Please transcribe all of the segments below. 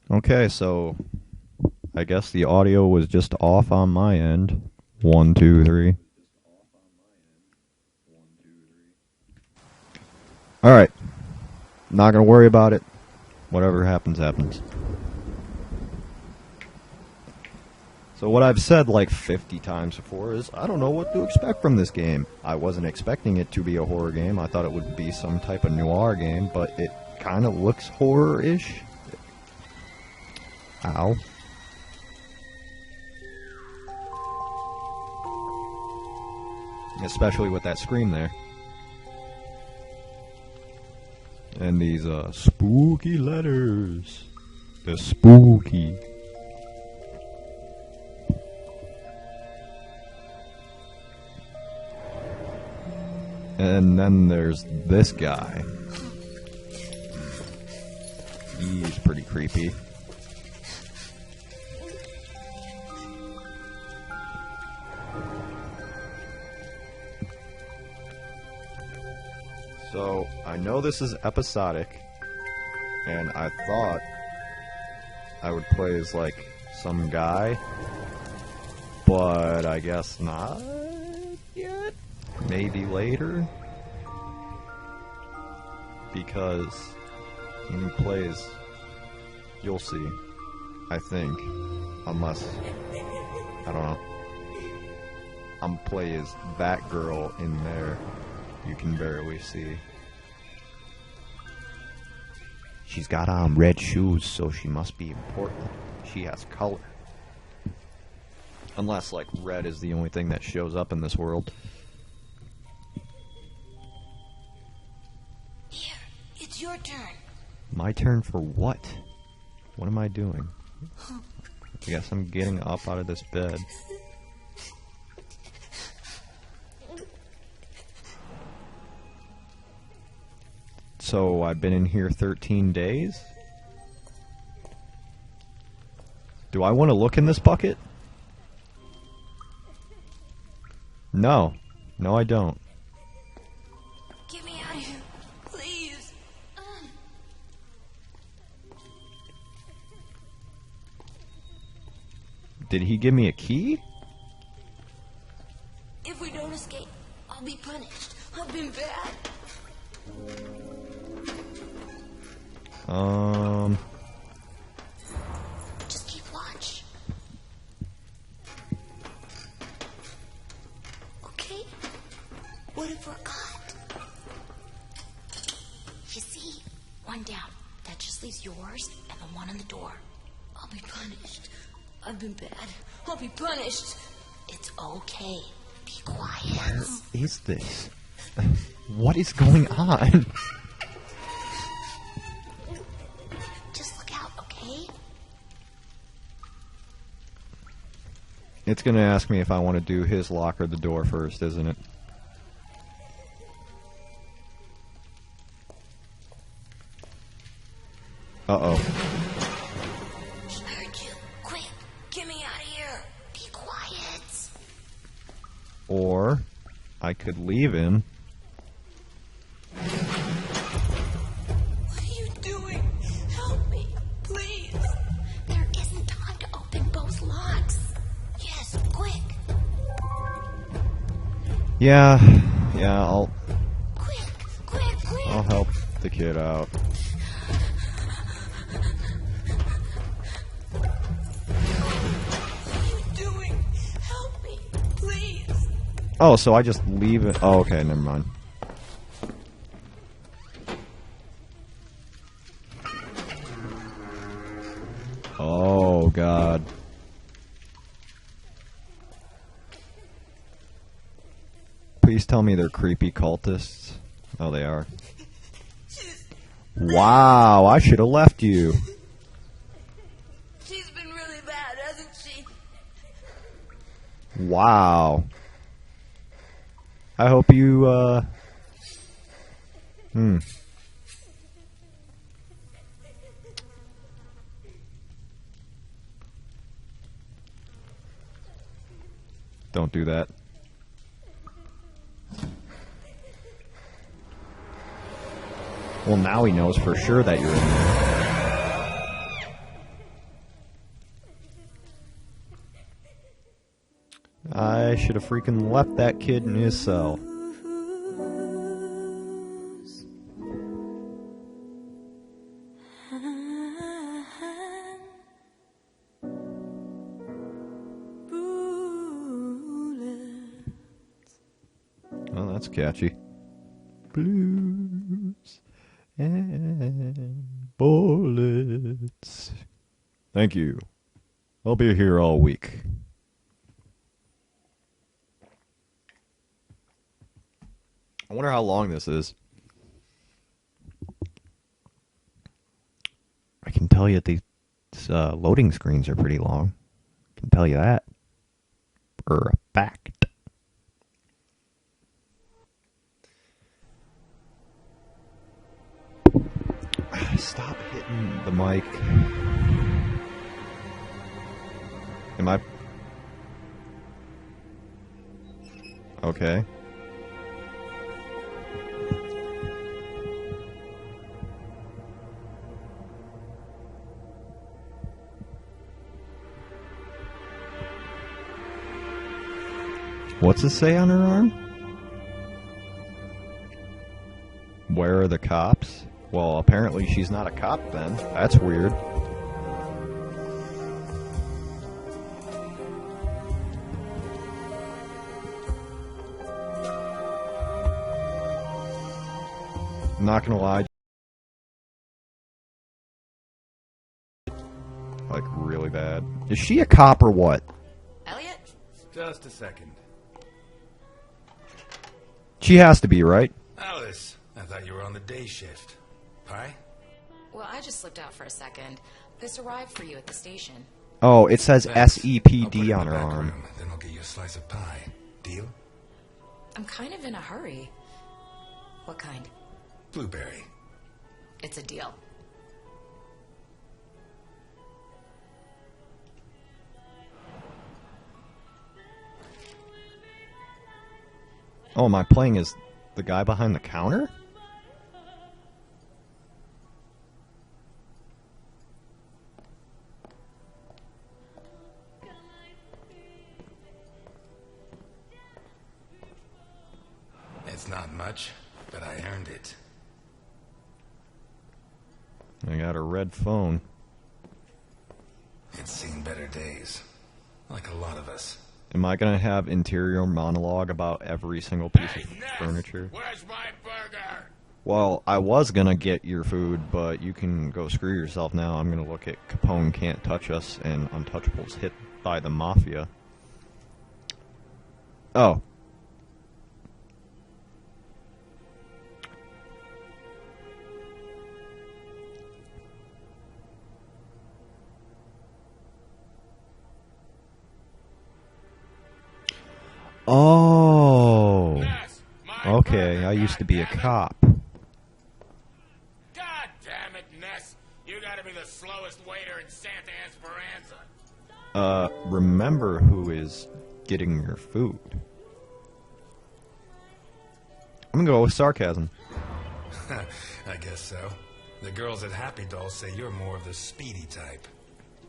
Okay, so I guess the audio was just off on my end. 1, 2, 3. Alright. Not gonna worry about it. Whatever happens, happens. So what I've said like 50 times before is, I don't know what to expect from this game. I wasn't expecting it to be a horror game. I thought it would be some type of noir game, but it kind of looks horror-ish. Ow. Especially with that scream there. And these spooky letters. The spooky. And then there's this guy. He's pretty creepy. So, I know this is episodic, and I thought I would play as, like, some guy, but I guess not yet. Maybe later. Because when he plays, you'll see, I think. Unless, I don't know. I'm play as that girl in there. You can barely see. She's got on red shoes, so she must be important. She has color. Unless, like, red is the only thing that shows up in this world. Here, it's your turn. My turn for what? What am I doing? I guess I'm getting up out of this bed. So I've been in here 13 days? Do I want to look in this bucket? No. No, I don't. Get me out of here, please. Did he give me a key? If we don't escape, I'll be punished. I've been bad. Just keep watch. Okay? What if we're caught? You see, one down. That just leaves yours and the one on the door. I'll be punished. I've been bad. I'll be punished. It's okay. Be quiet. Where is this? What is going on? Just look out, okay? It's gonna ask me if I want to do his lock or the door first, isn't it? Uh-oh. He heard you. Quick, get me out of here. Be quiet. Or I could leave him. What are you doing? Help me, please. There isn't time to open both locks. Yes, quick. Yeah, I'll Quick. help the kid out. What are you doing? Help me, please. Oh, so I just leave it. Oh, okay, never mind. Oh, God. Please tell me they're creepy cultists. Oh, they are. Wow, I should have left you. She's been really bad, hasn't she? Wow. I hope you, Don't do that. Well, now he knows for sure that you're in there. I should have freaking left that kid in his cell. Oh, that's catchy. Blues and bullets. Thank you. I'll be here all week. I wonder how long this is. I can tell you these loading screens are pretty long. I can tell you that. For a fact. Stop hitting the mic. Am I... Okay. What's it say on her arm? Where are the cops? Well, apparently she's not a cop then. That's weird. I'm not gonna lie. Like, really bad. Is she a cop or what? Elliot? Just a second. She has to be, right? Alice, I thought you were on the day shift. Pie? Well, I just slipped out for a second. This arrived for you at the station. Oh, it says Thanks. I'll put SEPD it on in her the back arm. room, then I'll get you a slice of pie. Deal? I'm kind of in a hurry. What kind? Blueberry. It's a deal. Oh, am I playing as the guy behind the counter? It's not much, but I earned it. I got a red phone. It's seen better days. Like a lot of us. Am I gonna have interior monologue about every single piece of furniture? Where's my burger? Well, I was gonna get your food, but you can go screw yourself now. I'm gonna look at Capone Can't Touch Us and Untouchables Hit by the Mafia. Oh. Oh. Okay, I used to be a cop. God damn it, Ness. You gotta be the slowest waiter in Santa Esperanza. Remember who is getting your food. I'm gonna go with sarcasm. I guess so. The girls at Happy Doll say you're more of the speedy type.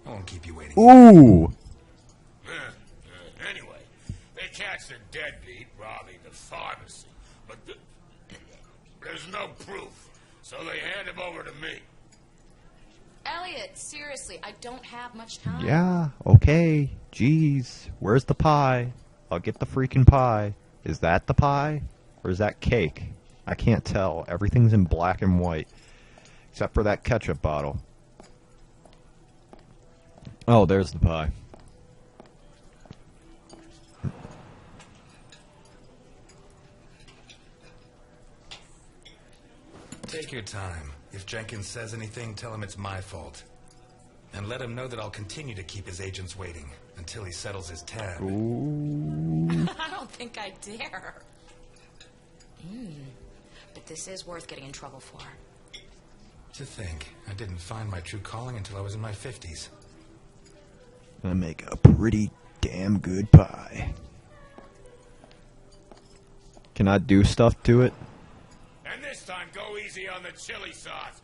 I won't keep you waiting. Ooh! Anyway, they catch the deadbeat robbing the pharmacy, but there's no proof, so they hand him over to me. Elliot, seriously, I don't have much time. Yeah, okay. Jeez, where's the pie? I'll get the freaking pie. Is that the pie? Or is that cake? I can't tell. Everything's in black and white. Except for that ketchup bottle. Oh, there's the pie. Take your time. If Jenkins says anything, tell him it's my fault. And let him know that I'll continue to keep his agents waiting until he settles his tab. Ooh. I don't think I dare. But this is worth getting in trouble for. To think, I didn't find my true calling until I was in my 50s. I make a pretty damn good pie. Can I do stuff to it? And this time, go easy on the chili sauce.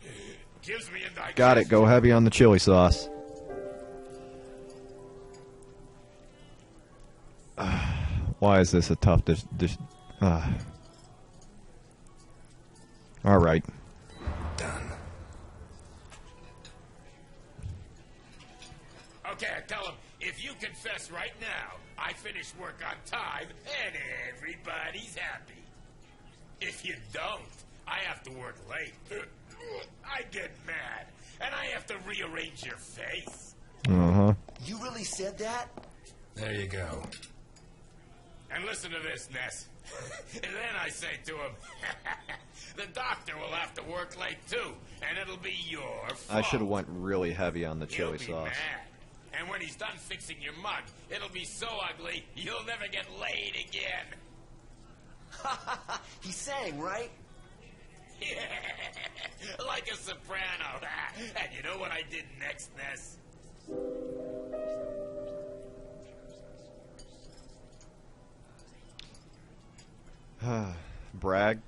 Gives me indigestion. Got it. Go heavy on the chili sauce. Why is this a tough Alright. Done. Okay, I tell him, if you confess right now, I finish work on time, and everybody's happy. If you don't, I have to work late. I get mad, and I have to rearrange your face. Uh-huh. You really said that? There you go. And listen to this, Ness. And then I say to him, the doctor will have to work late too, and it'll be your fault. I should have went really heavy on the chili You'll be sauce. mad. And when he's done fixing your mug, it'll be so ugly, you'll never get laid again. He sang, right? Yeah, like a soprano. And you know what I did next, Ness? Brag.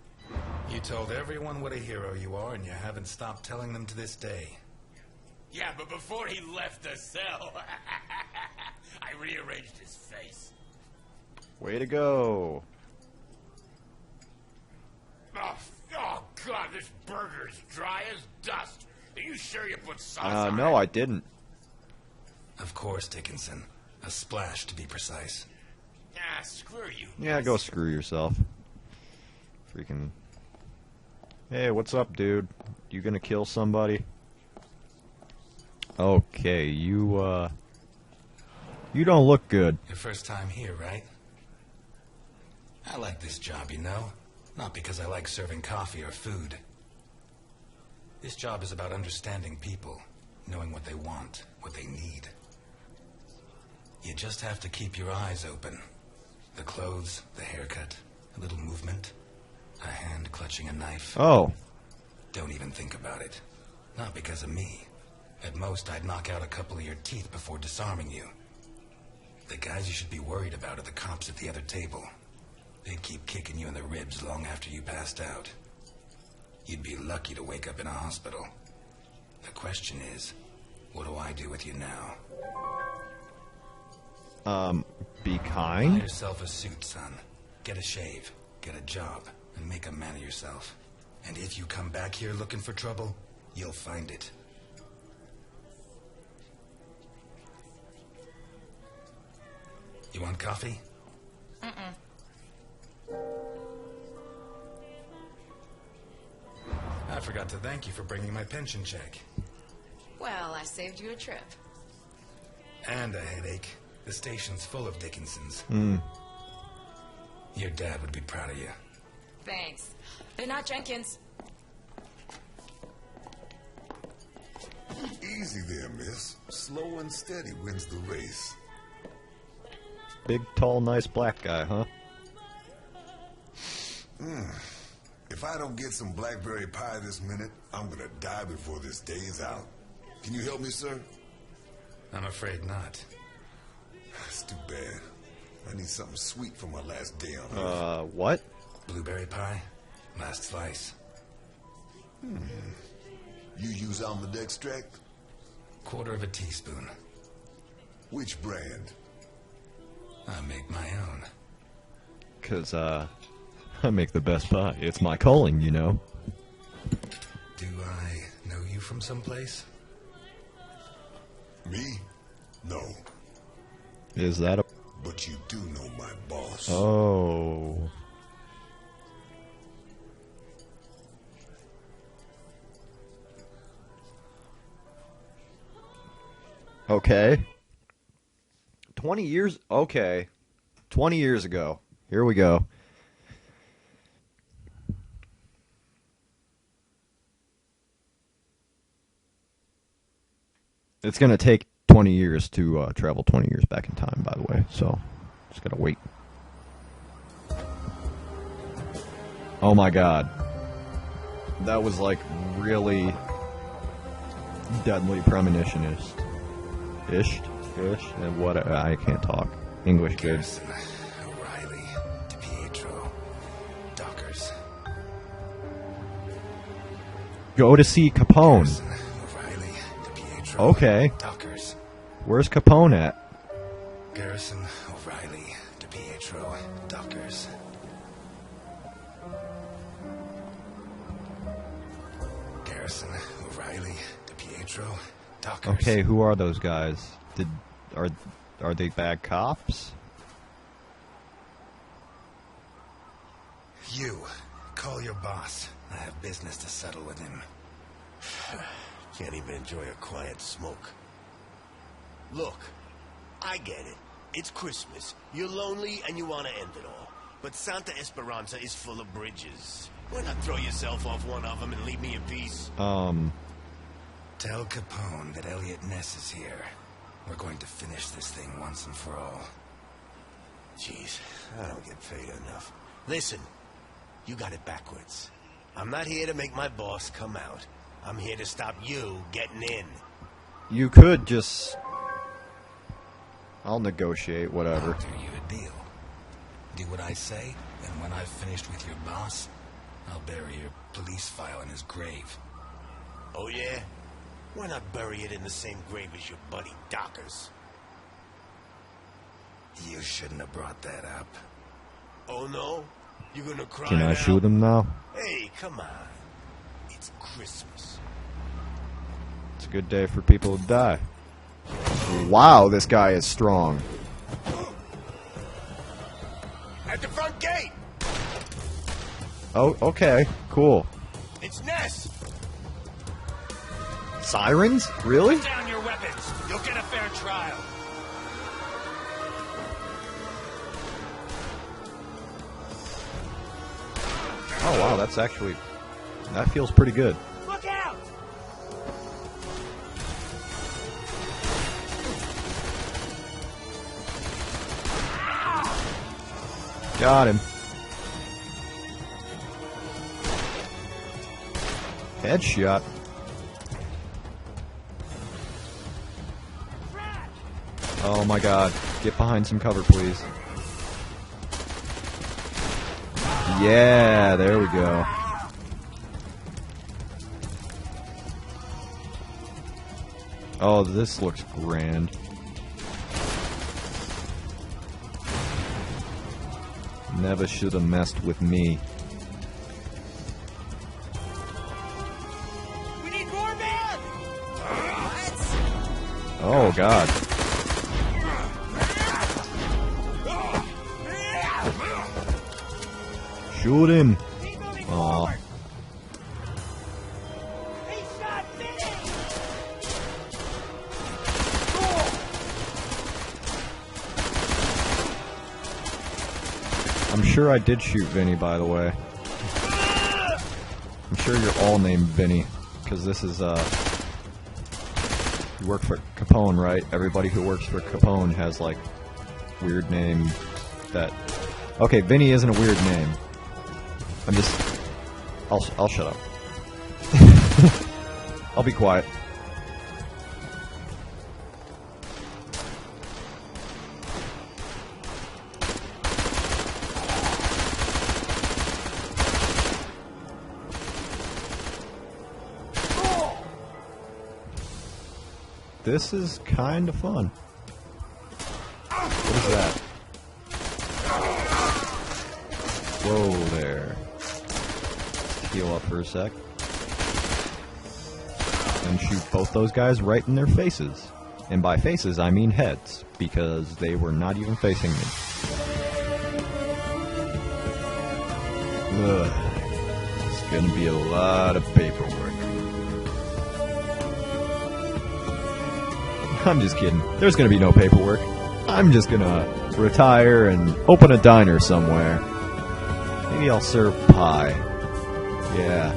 You told everyone what a hero you are, and you haven't stopped telling them to this day. Yeah, but before he left the cell, I rearranged his face. Way to go. Oh, God, this burger is dry as dust. Are you sure you put sauce on No, it? I didn't. Of course, Dickinson. A splash, to be precise. Ah, screw you. Yeah, go screw yourself. Freaking... Hey, what's up, dude? You gonna kill somebody? Okay, you don't look good. Your first time here, right? I like this job, you know? Not because I like serving coffee or food. This job is about understanding people, knowing what they want, what they need. You just have to keep your eyes open. The clothes, the haircut, a little movement, a hand clutching a knife. Oh. Don't even think about it. Not because of me. At most, I'd knock out a couple of your teeth before disarming you. The guys you should be worried about are the cops at the other table. They'd keep kicking you in the ribs long after you passed out. You'd be lucky to wake up in a hospital. The question is, what do I do with you now? Be Buy kind? yourself a suit, son. Get a shave, get a job, and make a man of yourself. And if you come back here looking for trouble, you'll find it. You want coffee? I forgot to thank you for bringing my pension check. Well, I saved you a trip. And a headache. The station's full of Dickinsons. Your dad would be proud of you. Thanks. But not Jenkins. Easy there, miss. Slow and steady wins the race. Big, tall, nice black guy, huh? If I don't get some blackberry pie this minute, I'm gonna die before this day is out. Can you help me, sir? I'm afraid not. It's too bad. I need something sweet for my last day on Earth. What? Blueberry pie? Last slice. You use almond extract? Quarter of a teaspoon. Which brand? I make my own. 'Cause, I make the best pie. It's my calling, you know. Do I know you from someplace? Me? No. Is that a... But you do know my boss. Oh. Okay. 20 years... Okay. 20 years ago. Here we go. It's going to take 20 years to travel 20 years back in time, by the way. So, just got to wait. Oh my god. That was like really deadly premonitionist. Ish? And what? I can't talk. English, good. Garrison, O'Reilly, DiPietro, Dockers. Go to see Capone. Garrison, O'Reilly, DiPietro. Okay. Dockers. Where's Capone at? Garrison, O'Reilly, DiPietro. Duckers. Garrison, O'Reilly, DiPietro, Duckers. Okay, who are those guys? Are they bad cops? You, call your boss. I have business to settle with him. Can't even enjoy a quiet smoke. Look, I get it. It's Christmas. You're lonely and you want to end it all. But Santa Esperanza is full of bridges. Why not throw yourself off one of them and leave me in peace? Tell Capone that Elliot Ness is here. We're going to finish this thing once and for all. Jeez, I don't get paid enough. Listen, you got it backwards. I'm not here to make my boss come out. I'm here to stop you getting in. You could just... I'll negotiate, whatever. I'll do you a deal. Do what I say, and when I've finished with your boss, I'll bury your police file in his grave. Oh, yeah? Why not bury it in the same grave as your buddy Dockers? You shouldn't have brought that up. Oh, no? You gonna cry Can I now? shoot him now? Hey, come on. It's Christmas. It's a good day for people to die. Wow, this guy is strong. At the front gate! Oh, okay, cool. It's Ness! Sirens? Really? Put down your weapons. You'll get a fair trial. Oh wow, that's actually... That feels pretty good. Look out! Got him. Headshot. Oh my god. Get behind some cover, please. Yeah, there we go. Oh, this looks grand. Never should have messed with me. We need more men! Oh god. Shoot him. Keep moving Aw. forward! He shot Vinny! I'm sure I did shoot Vinny, by the way. I'm sure you're all named Vinny, because this is, you work for Capone, right? Everybody who works for Capone has, like, weird name that... Okay, Vinny isn't a weird name. I'm just... I'll shut up. I'll be quiet. This is kind of fun. What is that? Whoa there. Heal up for a sec. And shoot both those guys right in their faces. And by faces, I mean heads, because they were not even facing me. Ugh. It's gonna be a lot of paperwork. I'm just kidding. There's gonna be no paperwork. I'm just gonna retire and open a diner somewhere. Maybe I'll serve pie. Yeah.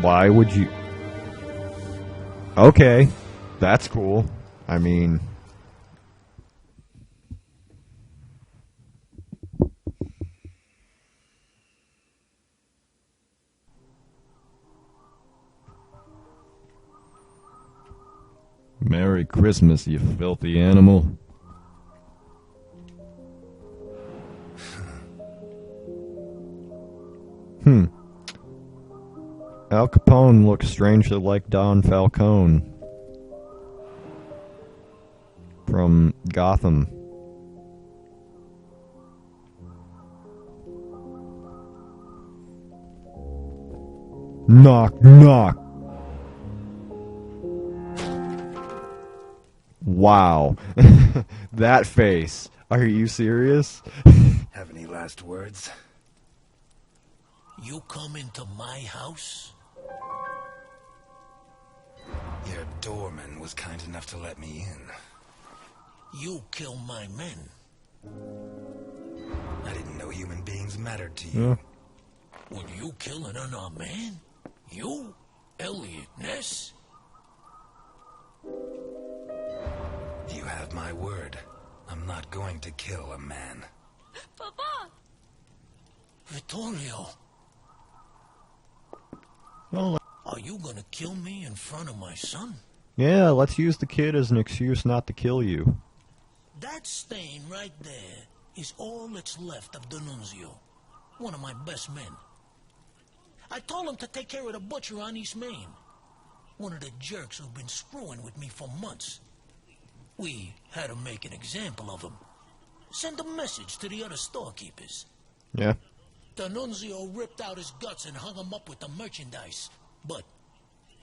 Why would you... Okay. That's cool. I mean... Merry Christmas, you filthy animal. Al Capone looks strangely like Don Falcone from Gotham. Knock, knock. Wow. That face. Are you serious? Have any last words? You come into my house? Your doorman was kind enough to let me in. You kill my men. I didn't know human beings mattered to you. Yeah. Would you kill an unarmed man? You? Elliot Ness? You have my word. I'm not going to kill a man. Papa! Vittorio, Well, are you gonna kill me in front of my son? yeah, let's use the kid as an excuse not to kill you. That stain right there is all that's left of D'Annunzio, one of my best men. I told him to take care of the butcher on East Main, one of the jerks who've been screwing with me for months. We had to make an example of him. Send a message to the other storekeepers. Yeah. D'Annunzio ripped out his guts and hung him up with the merchandise. But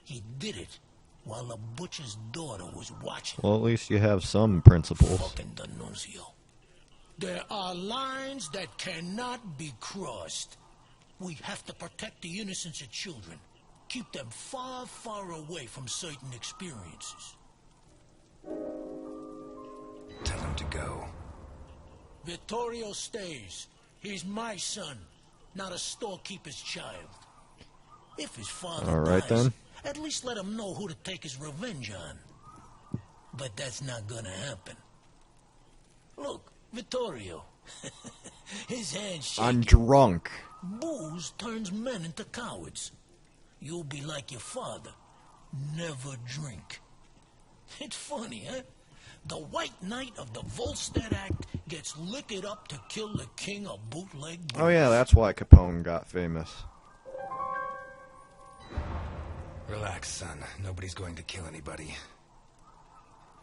he did it while the butcher's daughter was watching. Well, at least you have some principles. Fucking D'Annunzio. There are lines that cannot be crossed. We have to protect the innocence of children. Keep them far, far away from certain experiences. Tell him to go. Vittorio stays. He's my son, not a storekeeper's child. If his father All right, dies, then. at least let him know who to take his revenge on. But that's not gonna happen. Look, Vittorio. His hand's shaking. I'm drunk. Booze turns men into cowards. You'll be like your father. Never drink. It's funny, huh? The White Knight of the Volstead Act gets liquored up to kill the king of bootleg booze. Oh yeah, that's why Capone got famous. Relax, son. Nobody's going to kill anybody.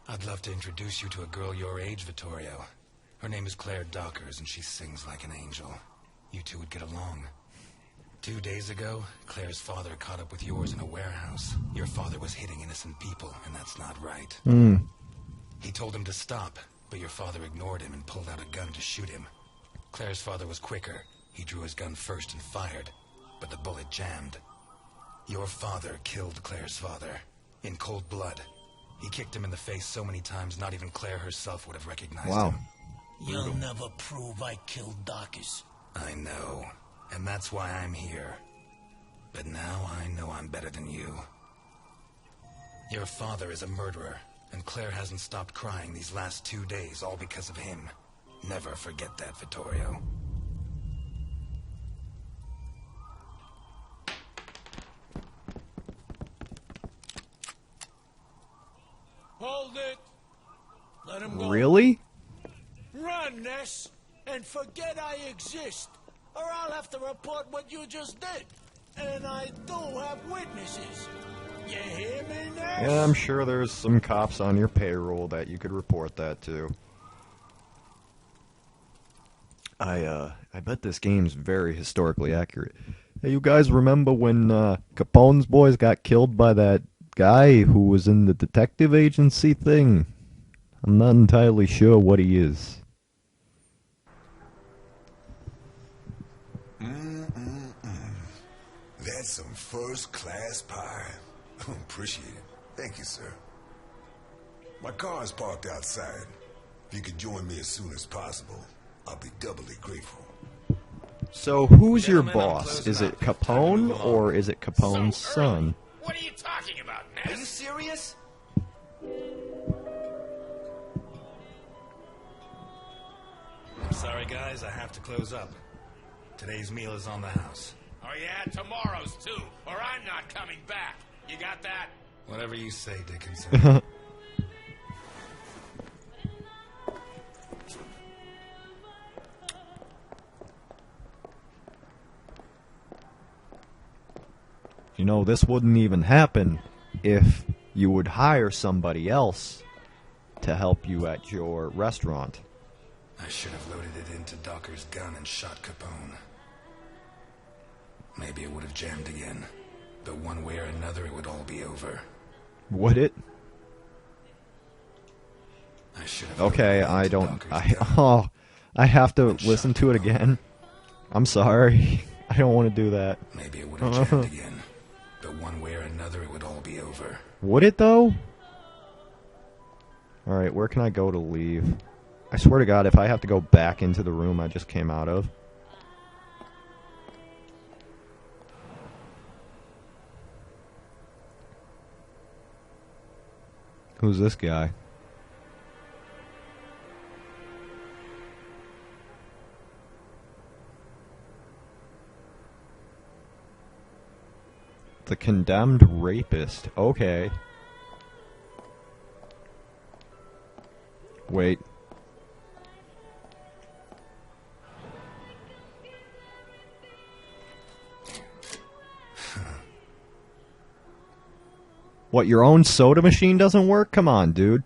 I'd love to introduce you to a girl your age, Vittorio. Her name is Claire Dockers, and she sings like an angel. You two would get along. 2 days ago, Claire's father caught up with yours in a warehouse. Your father was hitting innocent people, and that's not right. He told him to stop, but your father ignored him and pulled out a gun to shoot him. Claire's father was quicker. He drew his gun first and fired, but the bullet jammed. Your father killed Claire's father, in cold blood. He kicked him in the face so many times, not even Claire herself would have recognized Wow. him. You'll never prove I killed Dockers. I know, and that's why I'm here. But now I know I'm better than you. Your father is a murderer, and Claire hasn't stopped crying these last 2 days, all because of him. Never forget that, Vittorio. Hold it! Let him go. Really? Run, Ness, and forget I exist, or I'll have to report what you just did. And I do have witnesses. You hear me, Ness? Yeah, I'm sure there's some cops on your payroll that you could report that to. I bet this game's very historically accurate. Hey, you guys remember when Capone's boys got killed by that guy who was in the detective agency thing? I'm not entirely sure what he is. That's some first-class pie. Appreciate it. Thank you, sir. My car is parked outside. If you could join me as soon as possible, I'll be doubly grateful. So who's your Gentlemen, I'm boss? closing Is it up. Time to move Capone along. or is it Capone's So early. son? What are you talking about, Are you Ness? serious? I'm sorry, guys. I have to close up. Today's meal is on the house. Oh yeah, tomorrow's too, or I'm not coming back. You got that? Whatever you say, Dickinson. You know, this wouldn't even happen if you would hire somebody else to help you at your restaurant. I should have loaded it into Docker's gun and shot Capone. Maybe it would have jammed again. But one way or another, it would all be over. Would it? I should have Okay, loaded it I into don't... Docker's gun. Oh, I have to And listen shot to it Capone. again. I'm sorry. I don't want to do that. Maybe it would have jammed again. But one way or another, it would all be over. Would it, though? Alright, where can I go to leave? I swear to God, if I have to go back into the room I just came out of... Who's this guy? The condemned rapist. Okay. Wait. What, your own soda machine doesn't work? Come on, dude.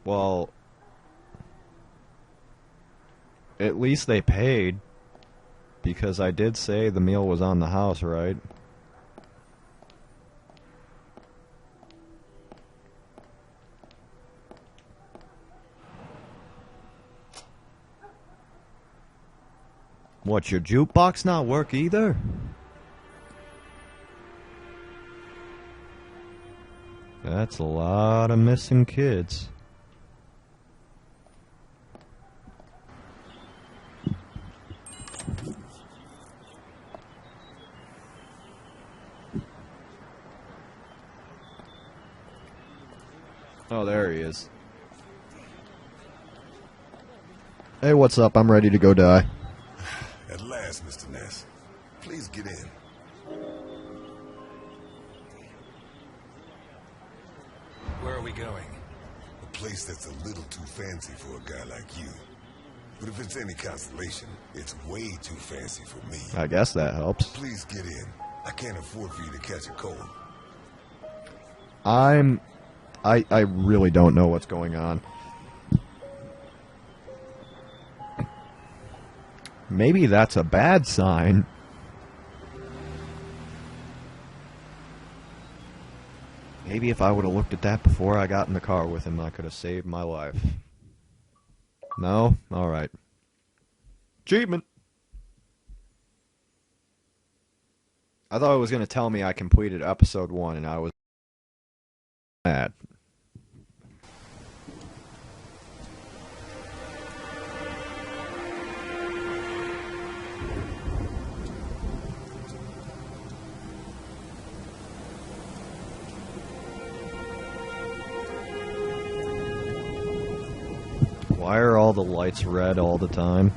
Well, at least they paid. Because I did say the meal was on the house, right? What, your jukebox not work either? That's a lot of missing kids. Oh, there he is. Hey, what's up? I'm ready to go die. At last, Mr. Ness. Please get in. Where are we going? A place that's a little too fancy for a guy like you. But if it's any consolation, it's way too fancy for me. I guess that helps. Please get in. I can't afford for you to catch a cold. I really don't know what's going on. Maybe that's a bad sign. Maybe if I would have looked at that before I got in the car with him, I could have saved my life. No? Alright. Achievement! I thought it was going to tell me I completed episode 1 and I was mad. Why are all the lights red all the time?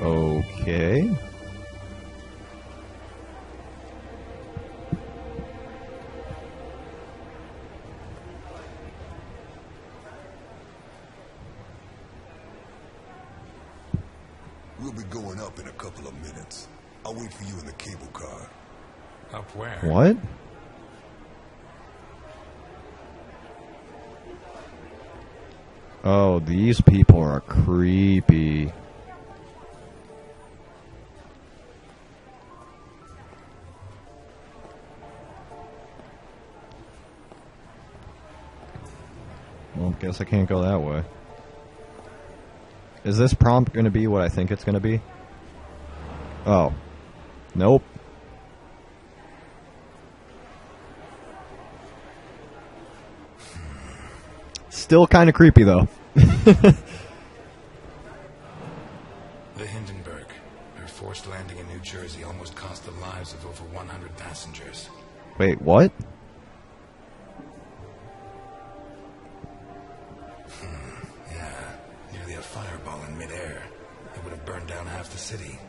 Okay. We'll be going up in a couple of minutes. I'll wait for you in the cable car. Up where? What? Oh, these people are creepy. Well, guess I can't go that way. Is this prompt going to be what I think it's going to be? Oh. Nope. Still kind of creepy, though. The Hindenburg. Her forced landing in New Jersey almost cost the lives of over 100 passengers. Wait, what? Yeah, nearly a fireball in midair. It would have burned down half the city.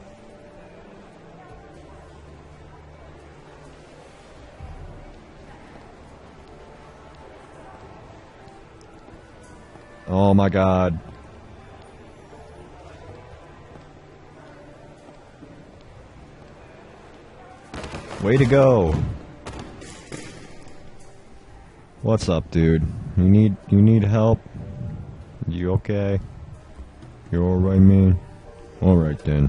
Oh my god. Way to go. What's up, dude? You need help? You okay? You alright, man? Alright then.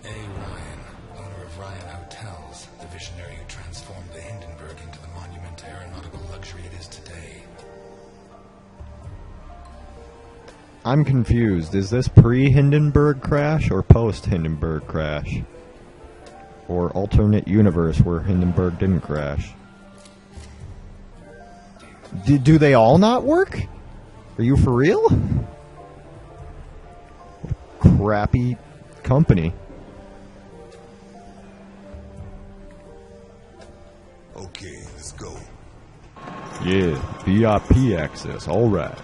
A. Ryan, owner of Ryan Hotels, the visionary who transformed the Hindenburg into the monumental aeronautical luxury it is today. I'm confused. Is this pre-Hindenburg crash or post-Hindenburg crash? Or alternate universe where Hindenburg didn't crash? Do they all not work? Are you for real? Crappy company. Okay, let's go. Yeah, VIP access. Alright.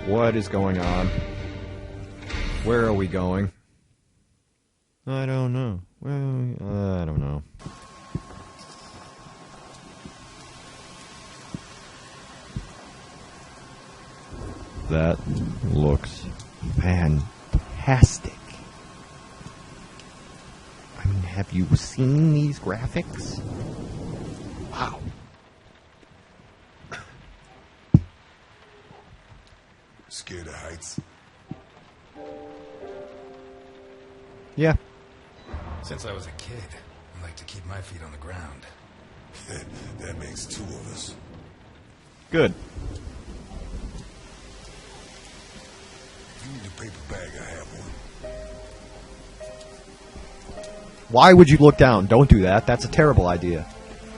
What is going on? Where are we going? I don't know. Well, I don't know. That looks fantastic. I mean, have you seen these graphics? Wow. Scared of heights? Yeah. Since I was a kid, I like to keep my feet on the ground. That makes two of us. Good. If you need a paper bag, I have one. Why would you look down? Don't do that. That's a terrible idea.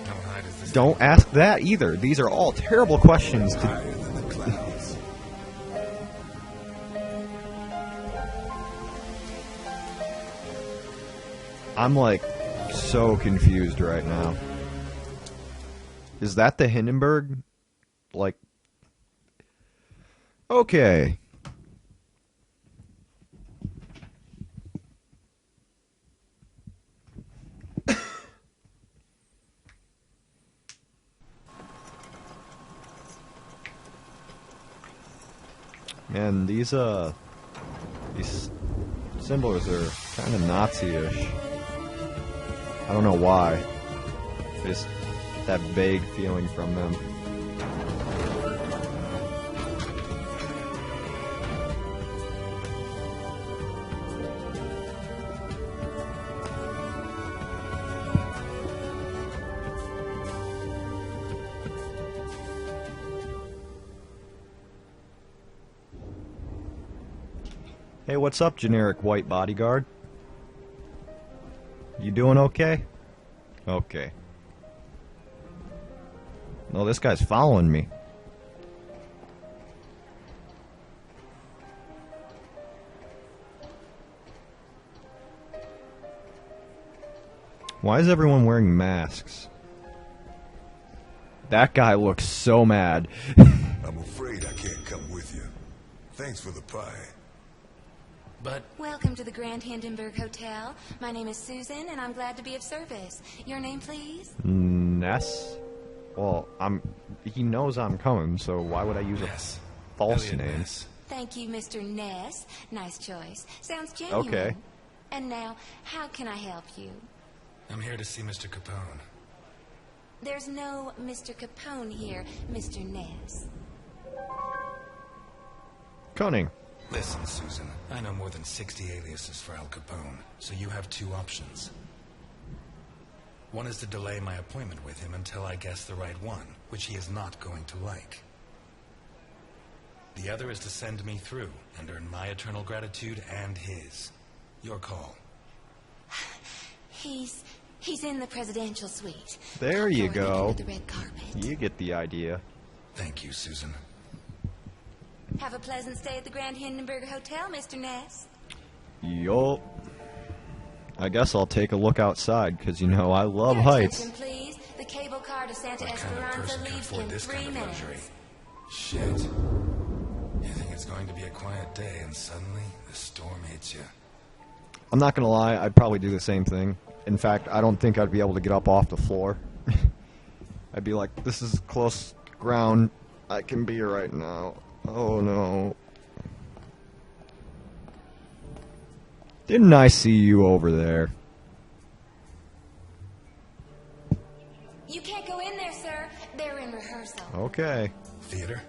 How high does this Don't ask that either. These are all terrible questions to... Higher than the clouds. I'm like so confused right now. Is that the Hindenburg? Like, okay. Man, these symbols are kind of Nazi-ish. I don't know why. Just that vague feeling from them. Hey, what's up, generic white bodyguard? You doing okay? Okay. No, this guy's following me. Why is everyone wearing masks? That guy looks so mad. I'm afraid I can't come with you. Thanks for the pie. But Welcome to the Grand Hindenburg Hotel. My name is Susan, and I'm glad to be of service. Your name, please? Ness? Well, he knows I'm coming, so why would I use Ness. a false Elliot name? Ness. Thank you, Mr. Ness. Nice choice. Sounds genuine. Okay. And now, how can I help you? I'm here to see Mr. Capone. There's no Mr. Capone here, Mr. Ness. Cunning. Listen, Susan, I know more than 60 aliases for Al Capone, so you have two options. One is to delay my appointment with him until I guess the right one, which he is not going to like. The other is to send me through and earn my eternal gratitude and his. Your call. He's in the presidential suite. There you Top floor, looking go. at the red carpet. You get the idea. Thank you, Susan. Have a pleasant stay at the Grand Hindenburg Hotel, Mr. Ness. Yup. I guess I'll take a look outside, because, you know, I love Your heights. attention, please. The cable car to Santa What kind of Esperanza person can leaves afford in this 3 kind of minutes. luxury? Shit. You think it's going to be a quiet day, and suddenly the storm hits you. I'm not gonna lie, I'd probably do the same thing. In fact, I don't think I'd be able to get up off the floor. I'd be like, this is close ground I can be right now. Oh no. Didn't I see you over there? You can't go in there, sir. They're in rehearsal. Okay. Theater?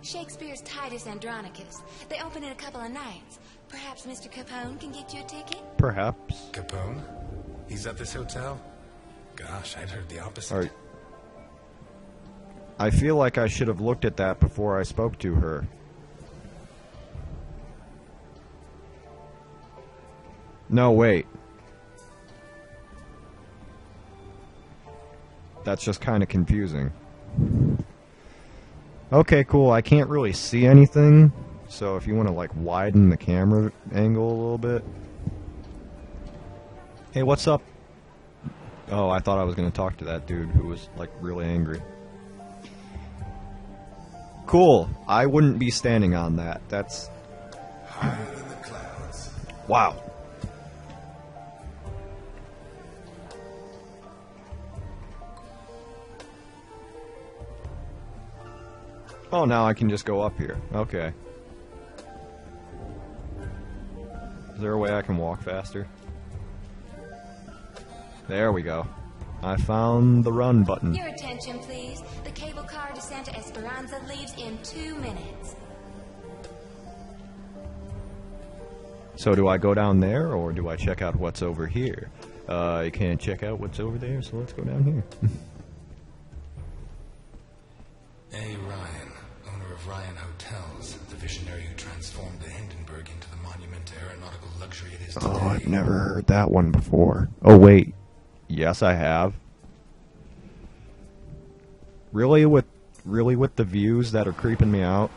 Shakespeare's Titus Andronicus. They open in a couple of nights. Perhaps Mr. Capone can get you a ticket? Perhaps. Capone? He's at this hotel? Gosh, I'd heard the opposite. Alright. I feel like I should have looked at that before I spoke to her. No, wait. That's just kind of confusing. Okay, cool. I can't really see anything, so if you want to, like, widen the camera angle a little bit. Hey, what's up? Oh, I thought I was going to talk to that dude who was, like, really angry. Cool. I wouldn't be standing on that. That's... Higher than the clouds. Wow. Oh, now I can just go up here. Okay. Is there a way I can walk faster? There we go. I found the run button. Your attention, please. The cable car to Santa Esperanza leaves in 2 minutes. So do I go down there, or do I check out what's over here? I can't check out what's over there, so let's go down here. A. Ryan, owner of Ryan Hotels, the visionary who transformed the Hindenburg into the monument to aeronautical luxury it is today. Oh, I've never heard that one before. Oh, wait. Yes, I have. Really with the views that are creeping me out?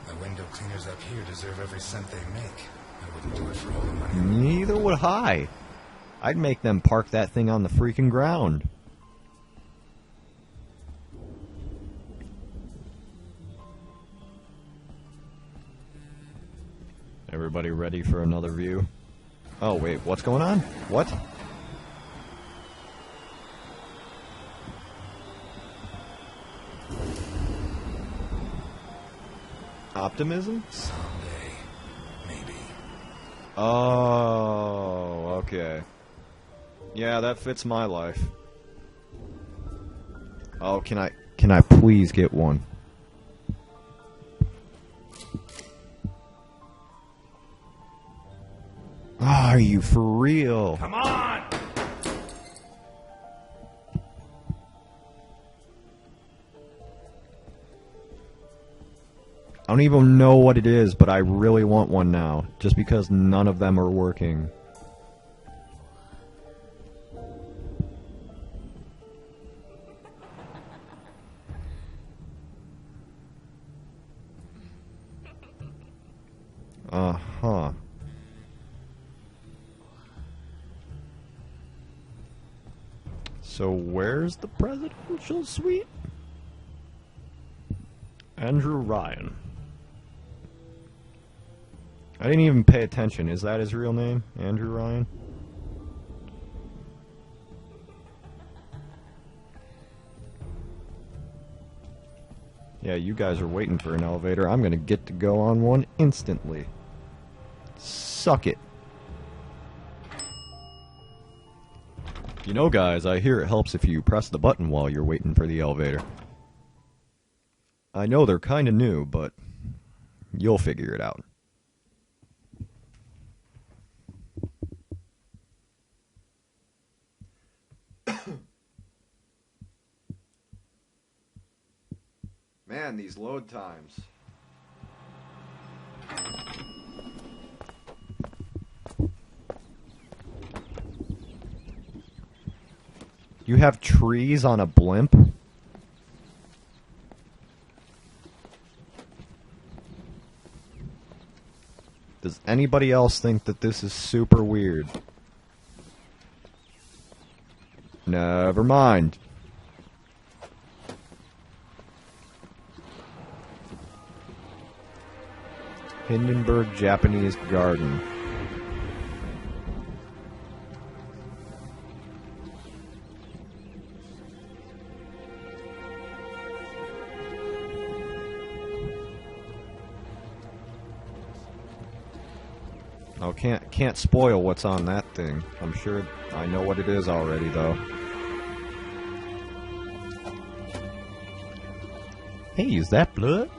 The window cleaners up here deserve every cent they make. I wouldn't do it for all the money. Neither would I. I'd make them park that thing on the freaking ground. Everybody ready for another view? Oh, wait, what's going on? What? Optimism? Someday, maybe. Oh, okay. Yeah, that fits my life. Oh, can I please get one? Are you for real? Come on! I don't even know what it is, but I really want one now, just because none of them are working. Uh-huh. So where's the presidential suite? Andrew Ryan. I didn't even pay attention. Is that his real name? Andrew Ryan? Yeah, you guys are waiting for an elevator. I'm gonna get to go on one instantly. Suck it. You know, guys, I hear it helps if you press the button while you're waiting for the elevator. I know they're kinda new, but you'll figure it out. Man, these load times. You have trees on a blimp? Does anybody else think that this is super weird? Never mind. Hindenburg Japanese Garden. Oh, can't spoil what's on that thing. I'm sure I know what it is already, though. Hey, is that blood?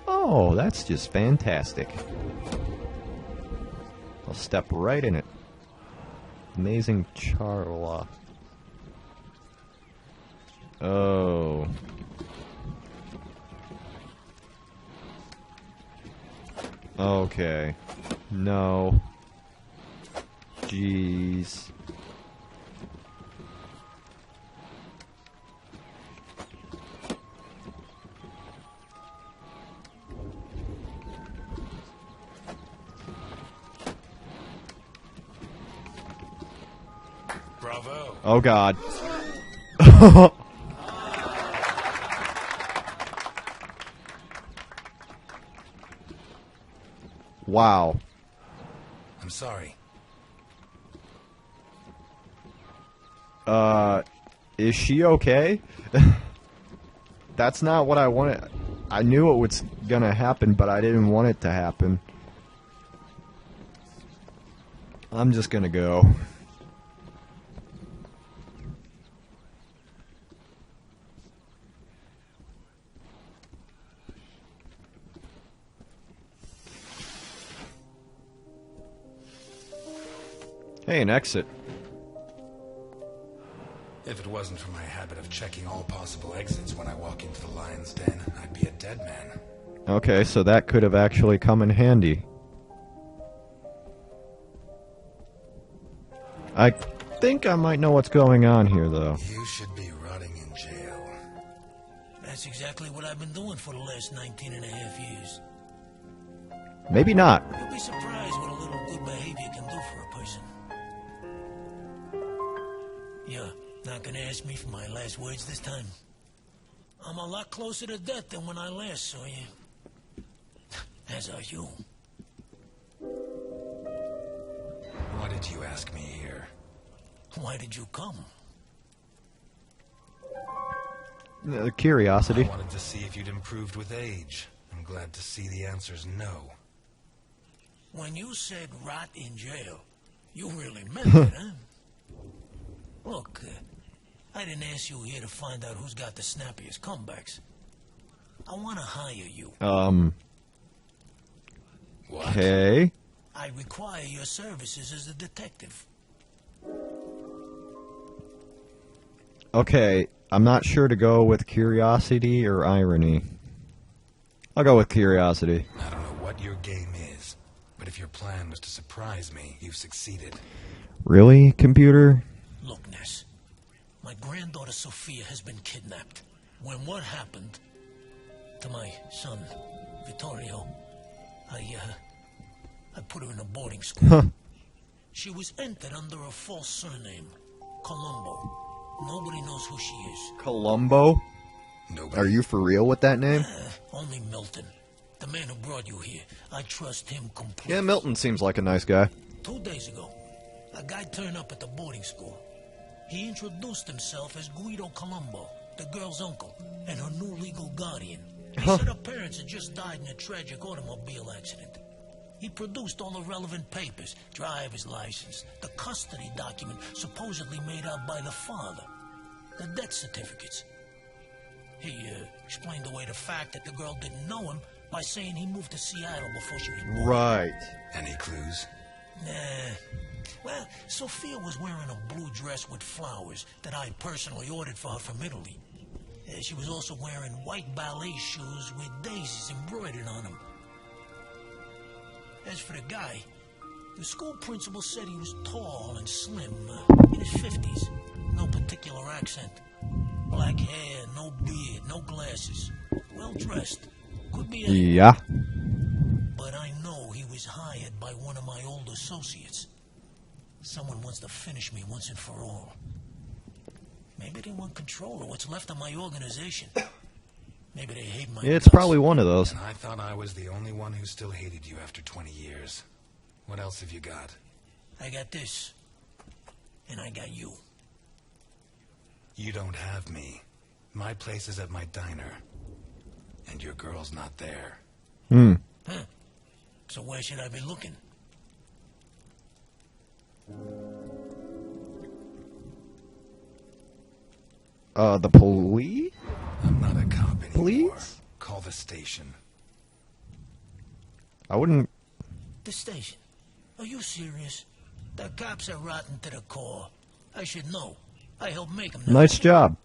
Oh, that's just fantastic. I'll step right in it. Amazing Charla. Oh. Okay. No. Jeez. Bravo. Oh God. Wow. I'm sorry. Is she okay? That's not what I wanted. I knew it was gonna happen, but I didn't want it to happen. I'm just gonna go. Hey, an exit. If it wasn't for my habit of checking all possible exits when I walk into the lion's den, I'd be a dead man. Okay, so that could have actually come in handy. I think I might know what's going on here, though. You should be rotting in jail. That's exactly what I've been doing for the last 19 and a half years. Maybe not. You'll be surprised what a little good behavior can do for a person. You're not gonna ask me for my last words this time? I'm a lot closer to death than when I last saw you. As are you. Why did you ask me here? Why did you come? Curiosity. I wanted to see if you'd improved with age. I'm glad to see the answer's no. When you said rot in jail, you really meant it, huh? Look, I didn't ask you here to find out who's got the snappiest comebacks. I want to hire you. What? Okay. I require your services as a detective. Okay, I'm not sure to go with curiosity or irony. I'll go with curiosity. I don't know what your game is, but if your plan was to surprise me, you've succeeded. Really, computer? Look, Ness, my granddaughter Sophia has been kidnapped. When what happened to my son, Vittorio, I put her in a boarding school. Huh. She was entered under a false surname, Colombo. Nobody knows who she is. Columbo? Nobody. Are you for real with that name? Only Milton, the man who brought you here. I trust him completely. Yeah, Milton seems like a nice guy. 2 days ago, a guy turned up at the boarding school. He introduced himself as Guido Colombo, the girl's uncle, and her new legal guardian. He said her parents had just died in a tragic automobile accident. He produced all the relevant papers, driver's license, the custody document supposedly made out by the father, the death certificates. He explained away the fact that the girl didn't know him by saying he moved to Seattle before she was born. Right. Any clues? Nah. Well, Sophia was wearing a blue dress with flowers that I personally ordered for her from Italy. She was also wearing white ballet shoes with daisies embroidered on them. As for the guy, the school principal said he was tall and slim, in his 50s. No particular accent. Black hair, no beard, no glasses. Well dressed. Could be anyone. Yeah. But I know he was hired by one of my old associates. Someone wants to finish me once and for all. Maybe they want control of what's left of my organization. Maybe they hate my It's guts. probably one of those. And I thought I was the only one who still hated you after 20 years. What else have you got? I got this. And I got you. You don't have me. My place is at my diner. And your girl's not there. Hmm. Huh. So where should I be looking? The police? I'm not a cop anymore. Please? Call the station. I wouldn't... The station? Are you serious? The cops are rotten to the core. I should know. I helped make them. Nice job.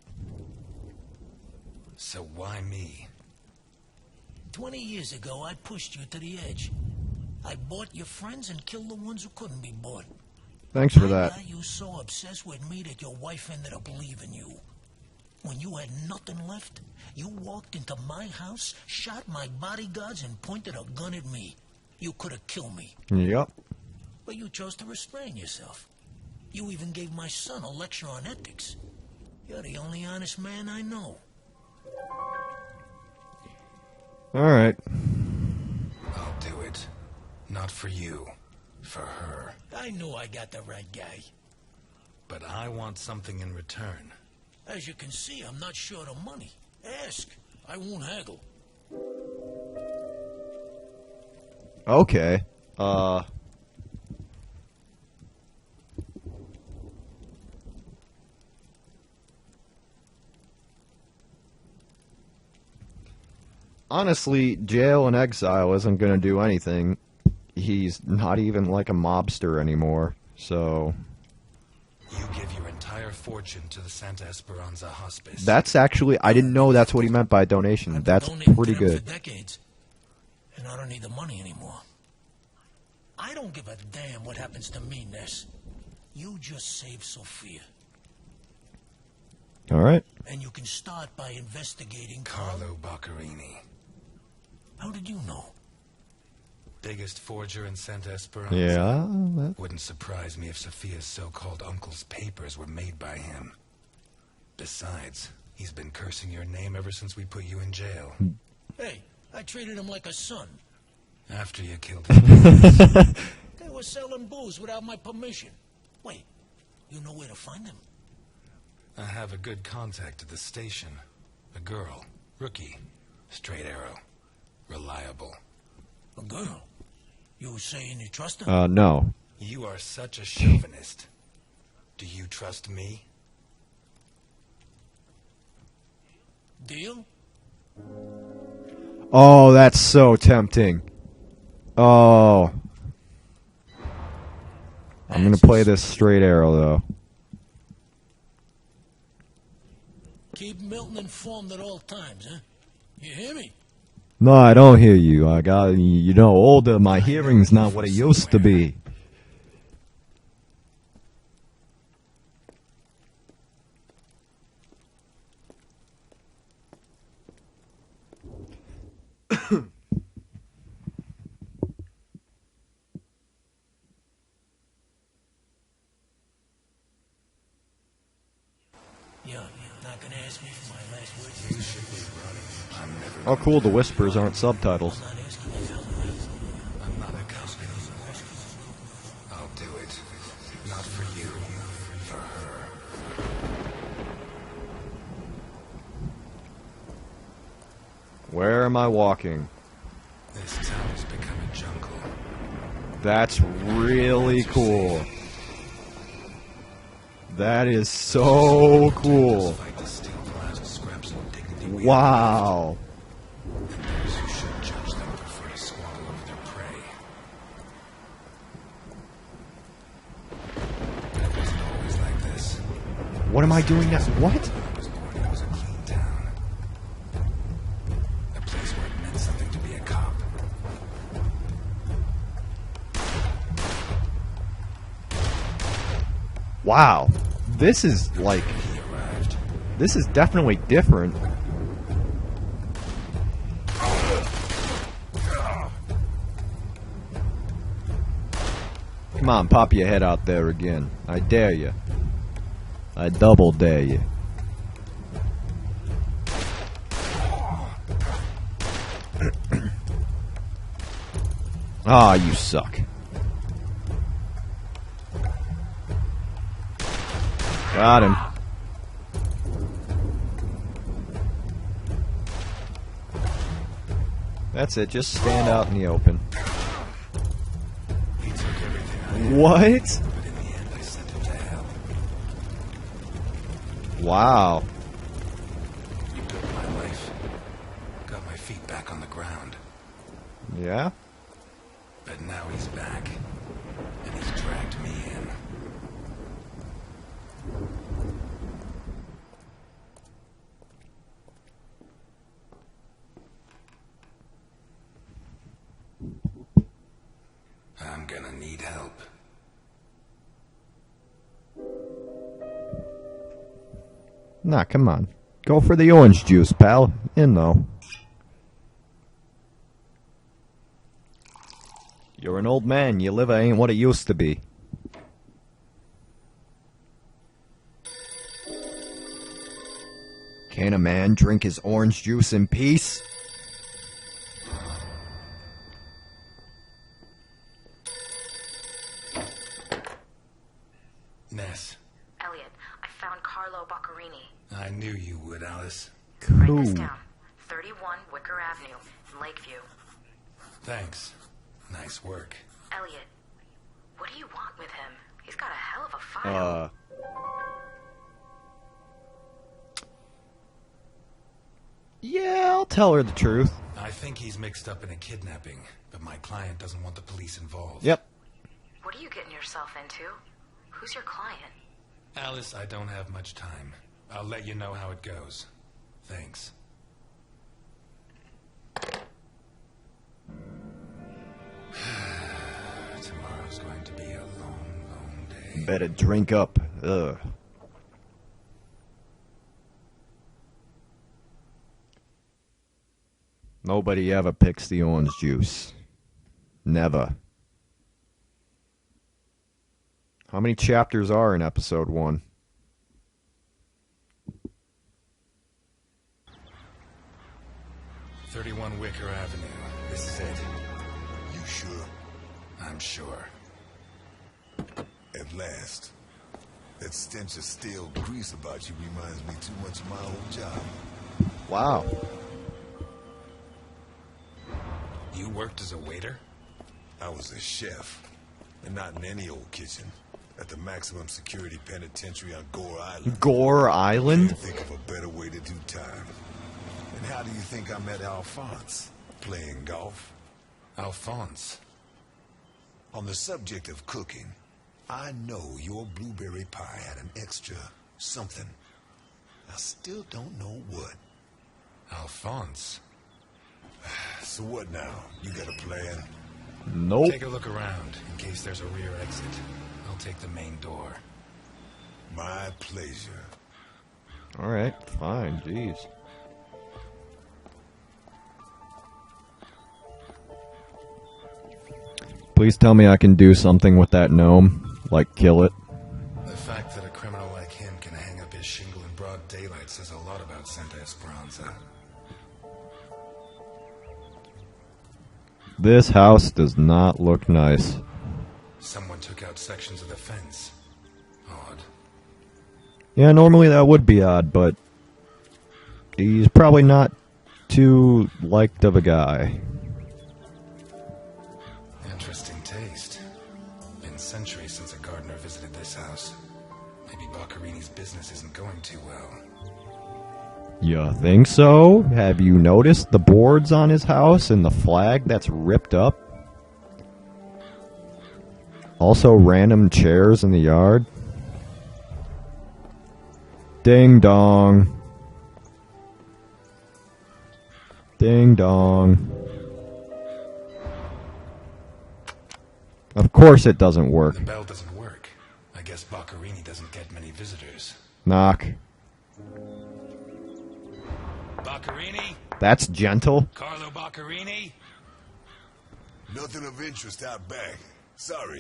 So why me? 20 years ago, I pushed you to the edge. I bought your friends and killed the ones who couldn't be bought. Thanks for that. I got you so obsessed with me that your wife ended up leaving you. When you had nothing left, you walked into my house, shot my bodyguards, and pointed a gun at me. You could have killed me. Yep. But you chose to restrain yourself. You even gave my son a lecture on ethics. You're the only honest man I know. Alright. I'll do it. Not for you. For her. I knew I got the right guy. But I want something in return. As you can see, I'm not short of money. Ask. I won't haggle. Okay. Honestly, jail and exile isn't going to do anything. He's not even like a mobster anymore, so... You give your entire fortune to the Santa Esperanza Hospice. That's actually... I didn't know that's what he meant by donation. That's pretty good. For decades, and I don't need the money anymore. I don't give a damn what happens to me, Ness. You just save Sophia. Alright. And you can start by investigating Carlo Boccherini. How did you know? Biggest forger in Santa Esperanza. Yeah. Wouldn't surprise me if Sophia's so-called uncle's papers were made by him. Besides, he's been cursing your name ever since we put you in jail. Hey, I treated him like a son. After you killed him. They were selling booze without my permission. Wait, you know where to find them? I have a good contact at the station. A girl. Rookie. Straight arrow. Reliable. A girl? You were saying you trust her? No. You are such a chauvinist. Do you trust me? Deal? Oh, that's so tempting. Oh. I'm gonna play this straight arrow, though. Keep Milton informed at all times, huh? You hear me? No, I don't hear you. I got, you know, older. My hearing's not what it used to be. Not gonna ask me for my last words. You should be running. I'm never. Oh, cool. The whispers aren't subtitles. I'm not a cop. I'll do it. Not for you. For her. Where am I walking? This town has become a jungle. That's really cool. That is so cool. Wow. And those who should judge them prefer to squabble over their prey. It wasn't always like this. What am I doing now? What? I was born, it was a clean town. A place where it meant something to be a cop. Wow. This is like... He arrived. This is definitely different. Come on, pop your head out there again. I dare you. I double dare you. Ah, you suck. Got him. That's it, just stand out in the open. He took everything I had, What? but in the end, Wow. You built my life. Got my feet back on the ground. Yeah? But now he's back. And he's dragged me in. I'm gonna need help. Nah, come on. Go for the orange juice, pal. In though. You're an old man. Your liver ain't what it used to be. Can a man drink his orange juice in peace? Ness, Elliot, I found Carlo Boccarini. I knew you would, Alice. Write Cool. this down. 31 Wicker Avenue, in Lakeview. Thanks. Nice work. Elliot, what do you want with him? He's got a hell of a file. Yeah, I'll tell her the truth. I think he's mixed up in a kidnapping, but my client doesn't want the police involved. Yep. What are you getting yourself into? Who's your client? Alice, I don't have much time. I'll let you know how it goes. Thanks. Tomorrow's going to be a long, long day. Better drink up. Ugh. Nobody ever picks the orange juice. Never. How many chapters are in episode 1? "31 Wicker Avenue. This is it. You sure? I'm sure. At last. That stench of stale grease about you reminds me too much of my old job. Wow. You worked as a waiter? I was a chef. And not in any old kitchen. At the maximum security penitentiary on Gore Island. Gore Island? Can't think of a better way to do time. And how do you think I met Alphonse? Playing golf? Alphonse? On the subject of cooking, I know your blueberry pie had an extra something. I still don't know what. Alphonse? So what now? You got a plan? Nope. Take a look around, in case there's a rear exit. I'll take the main door. My pleasure. Alright, fine, jeez. Please tell me I can do something with that gnome. Like kill it. The fact that a criminal like him can hang up his shingle in broad daylight says a lot about Santa Esperanza. This house does not look nice. Someone took out sections of the fence. Odd. Yeah, normally that would be odd, but he's probably not too liked of a guy. Interesting taste. Been centuries since a gardener visited this house. Maybe Boccarini's business isn't going too well. You think so? Have you noticed the boards on his house and the flag that's ripped up? Also random chairs in the yard. Ding dong. Ding dong. Of course it doesn't work. The bell doesn't work. I guess Boccarini doesn't get many visitors. Knock. Boccarini? That's gentle. Carlo Boccarini? Nothing of interest out back. Sorry.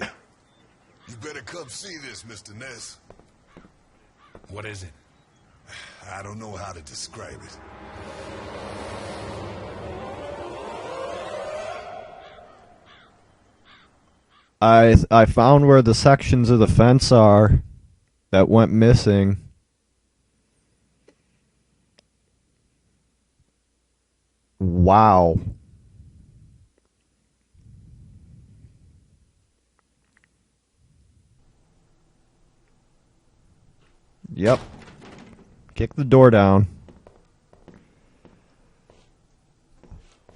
You better come see this, Mr. Ness. What is it? I don't know how to describe it. I found where the sections of the fence are that went missing. Wow. Yep. Kick the door down.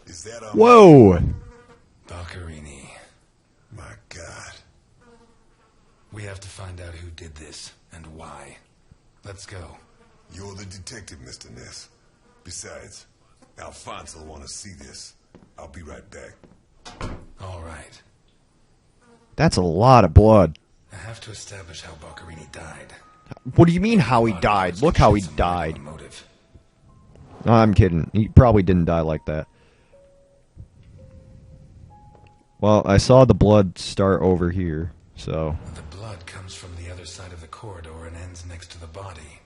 Is that Whoa! Boccherini. My God. We have to find out who did this and why. Let's go. You're the detective, Mr. Ness. Besides, Alfonso will want to see this. I'll be right back. All right. That's a lot of blood. I have to establish how Boccherini died. What do you mean how he died? Look how he Some died. motive. No, I'm kidding. He probably didn't die like that. Well, I saw the blood start over here, so... The blood comes from the other side of the corridor and ends next to the body.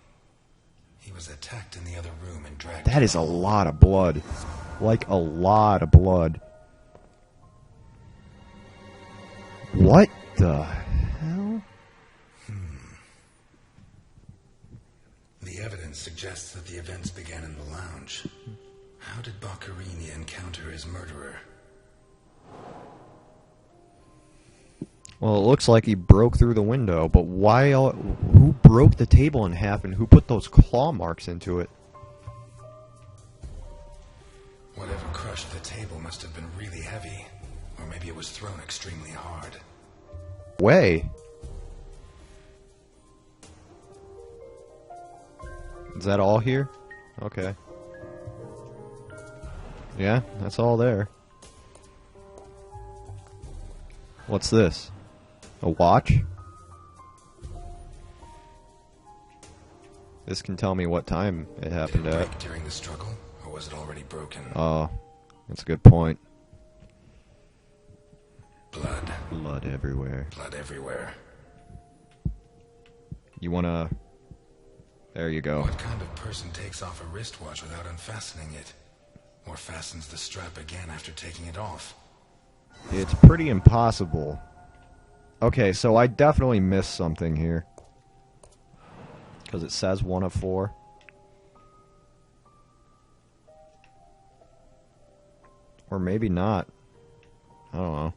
He was attacked in the other room and dragged... That is a lot of blood. Like, a lot of blood. What the hell? The evidence suggests that the events began in the lounge. How did Boccherini encounter his murderer? Well, it looks like he broke through the window, but why... Who broke the table in half and who put those claw marks into it? Whatever crushed the table must have been really heavy. Or maybe it was thrown extremely hard. Way. Is that all here? Okay. Yeah, that's all there. What's this? A watch? This can tell me what time it happened Did it at. break during the struggle, or was it already broken? Oh, that's a good point. Blood. Blood everywhere. Blood everywhere. You wanna... There you go. What kind of person takes off a wristwatch without unfastening it? Or fastens the strap again after taking it off? It's pretty impossible. Okay, so I definitely missed something here. Because it says 1 of 4. Or maybe not. I don't know.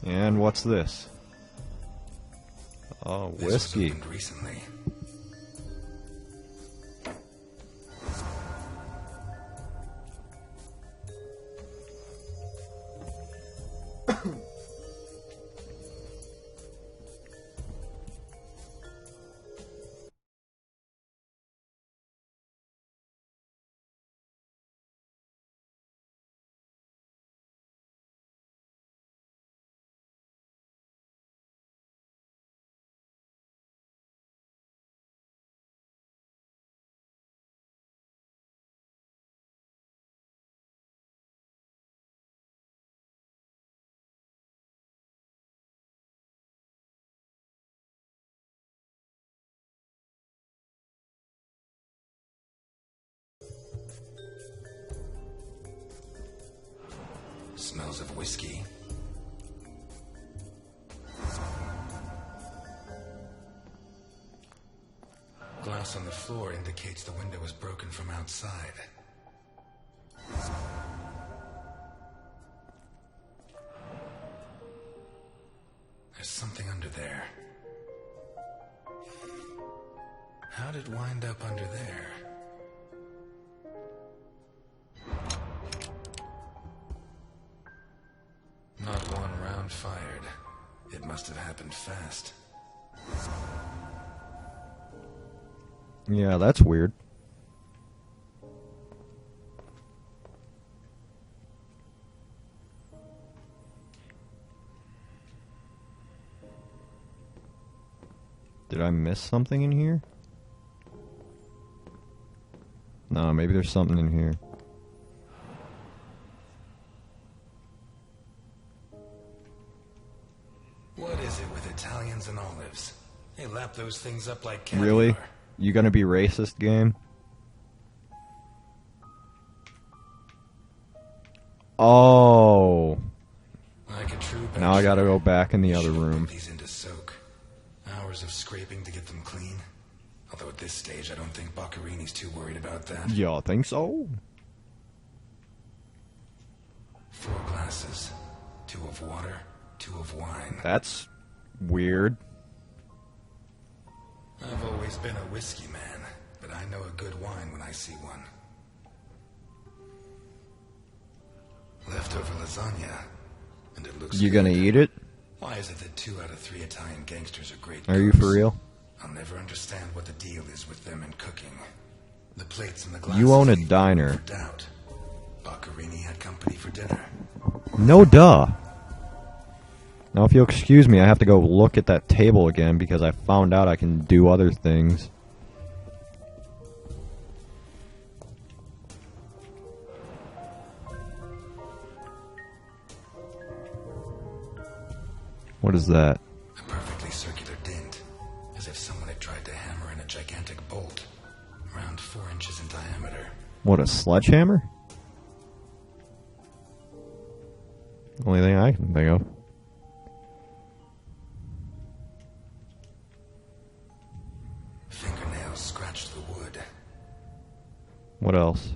And what's this? Oh, This was whiskey. opened recently. Smells of whiskey. Glass on the floor indicates the window was broken from outside. There's something under there. How did it wind up under there? Not one round fired. It must have happened fast. Yeah, that's weird. Did I miss something in here? No, maybe there's something in here. What is it with Italians and olives? They lap those things up like caviar. Really? You gonna be racist, game? Oh. Like a true Now I gotta go back in the other Should've put room. these into soak. Hours of scraping to get them clean. Although at this stage, I don't think Boccherini's too worried about that. Y'all think so? 4 glass glasses. 2 of water, 2 of wine. That's weird. I've always been a whiskey man, but I know a good wine when I see one. Leftover lasagna, and it looks You good. gonna eat it? Why is it that 2 out of 3 Italian gangsters are great Are you cooks? for real? I'll never understand what the deal is with them and cooking. The plates and the glasses. You own a leave diner. room for doubt. Boccherini had company for dinner. No duh. Now if you'll excuse me, I have to go look at that table again because I found out I can do other things. What is that? A perfectly circular dent, as if someone had tried to hammer in a gigantic bolt, around 4 inches in diameter. What, a sledgehammer? Only thing I can think of. Fingernails scratched the wood. What else?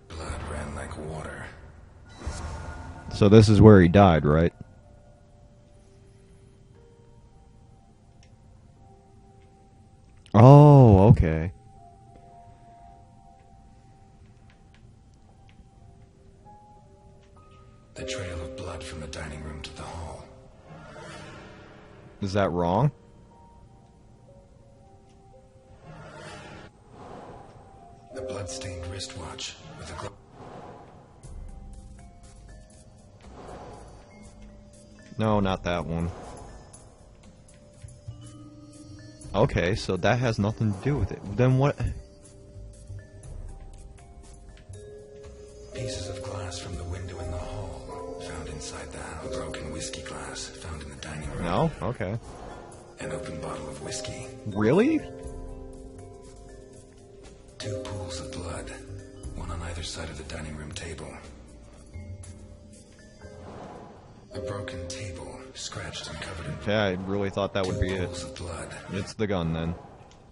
Blood ran like water. So this is where he died, right? Oh, okay. The trail of blood from the dining room to the hall. Is that wrong? The blood-stained wristwatch with a No, not that one. Okay, so that has nothing to do with it. Then what? Pieces of glass from the window in the hall, found inside the house. A broken whiskey glass, found in the dining room. No? Okay. An open bottle of whiskey. Really? 2 pools of blood, one on either side of the dining room table. A broken table, scratched and covered in Yeah, I really thought that would be 2 it. pools of blood. It's the gun then.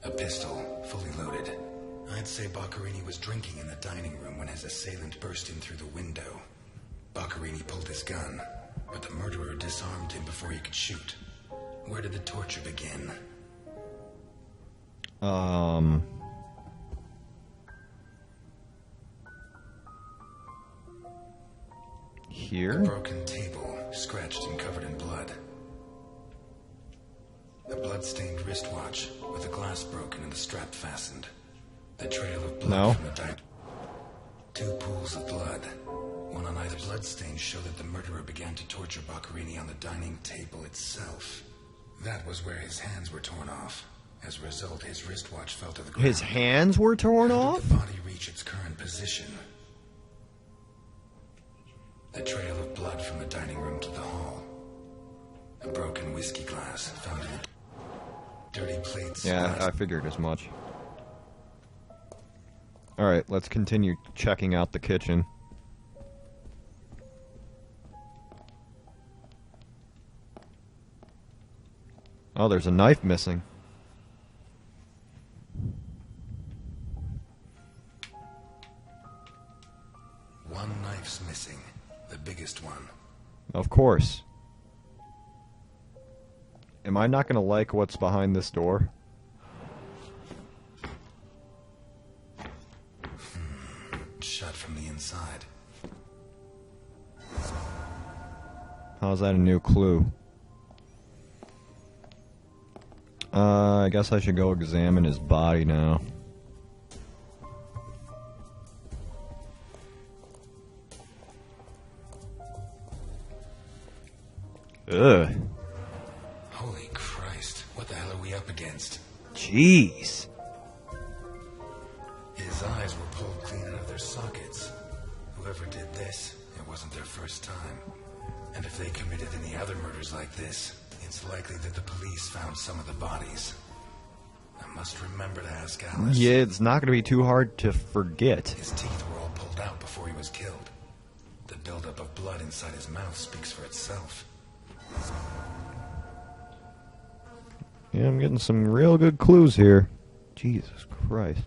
A pistol, fully loaded. I'd say Boccherini was drinking in the dining room when his assailant burst in through the window. Boccherini pulled his gun, but the murderer disarmed him before he could shoot. Where did the torture begin? Here? A broken table, scratched and covered in blood. A blood-stained wristwatch with the glass broken and the strap fastened. The trail of blood No. from the dining. 2 pools of blood, one on either. Bloodstains show that the murderer began to torture Boccherini on the dining table itself. That was where his hands were torn off. As a result, his wristwatch fell to the ground. His hands were torn How off? did the body reach its current position? The trail of blood from the dining room to the hall. A broken whiskey glass found in the dirty plates. Yeah, I figured as much. Alright, let's continue checking out the kitchen. Oh, there's a knife missing. One knife's missing. The biggest one. Of course. Am I not gonna like what's behind this door? Shut from the inside. How's that a new clue? I guess I should go examine his body now. Ugh. Holy Christ. What the hell are we up against? Jeez. His eyes were pulled clean out of their sockets. Whoever did this, it wasn't their first time. And if they committed any other murders like this, it's likely that the police found some of the bodies. I must remember to ask Alice. Yeah, it's not going to be too hard to forget. His teeth were all pulled out before he was killed. The buildup of blood inside his mouth speaks for itself. Yeah, I'm getting some real good clues here. Jesus Christ.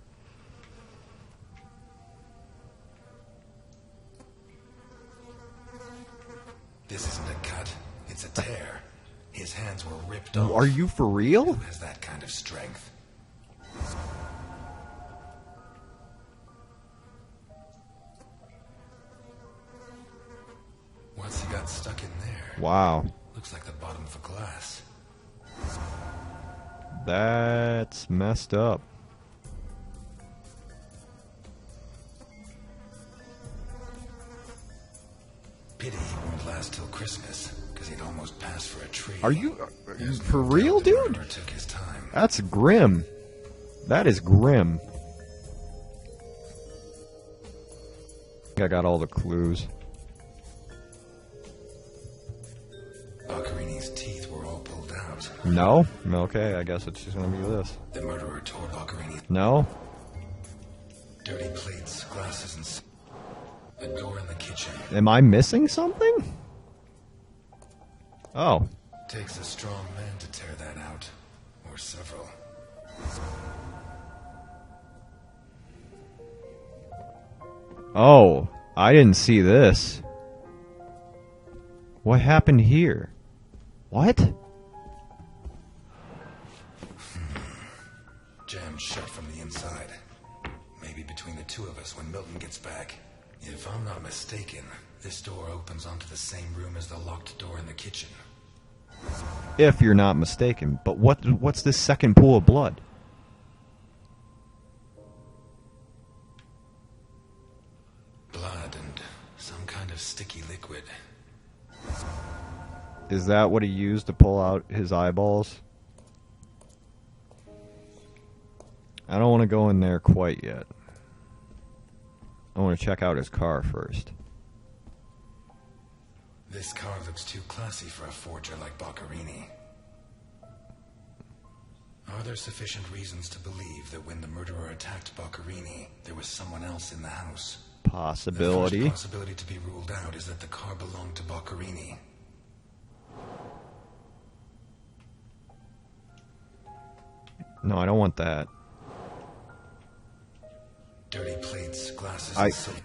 hands were ripped off. Are you for real? Who has that kind of strength? What's he got stuck in there? Wow. Looks like the bottom of a glass. That's messed up. Pity he won't last till Christmas, because he'd almost pass for a tree. Are you There's for no real, doubt the dude? murderer took his time. That's grim. That is grim. I got all the clues. Boccarini's teeth were all pulled out. No? Okay, I guess it's just gonna be this. The murderer tore Boccarini's No? dirty plates, glasses, and a door in the kitchen. Am I missing something? Oh. Takes a strong man to tear that out. Or several. Oh, I didn't see this. What happened here? What? Jammed shut from the inside. Maybe between the two of us when Milton gets back. If I'm not mistaken, this door opens onto the same room as the locked door in the kitchen. If you're not mistaken. But what's this second pool of blood? Blood and some kind of sticky liquid. Is that what he used to pull out his eyeballs? I don't want to go in there quite yet. I want to check out his car first. This car looks too classy for a forger like Boccarini. Are there sufficient reasons to believe that when the murderer attacked Boccarini, there was someone else in the house? Possibility. The first possibility to be ruled out is that the car belonged to Boccarini. No, I don't want that. Dirty plates, glasses, and silver.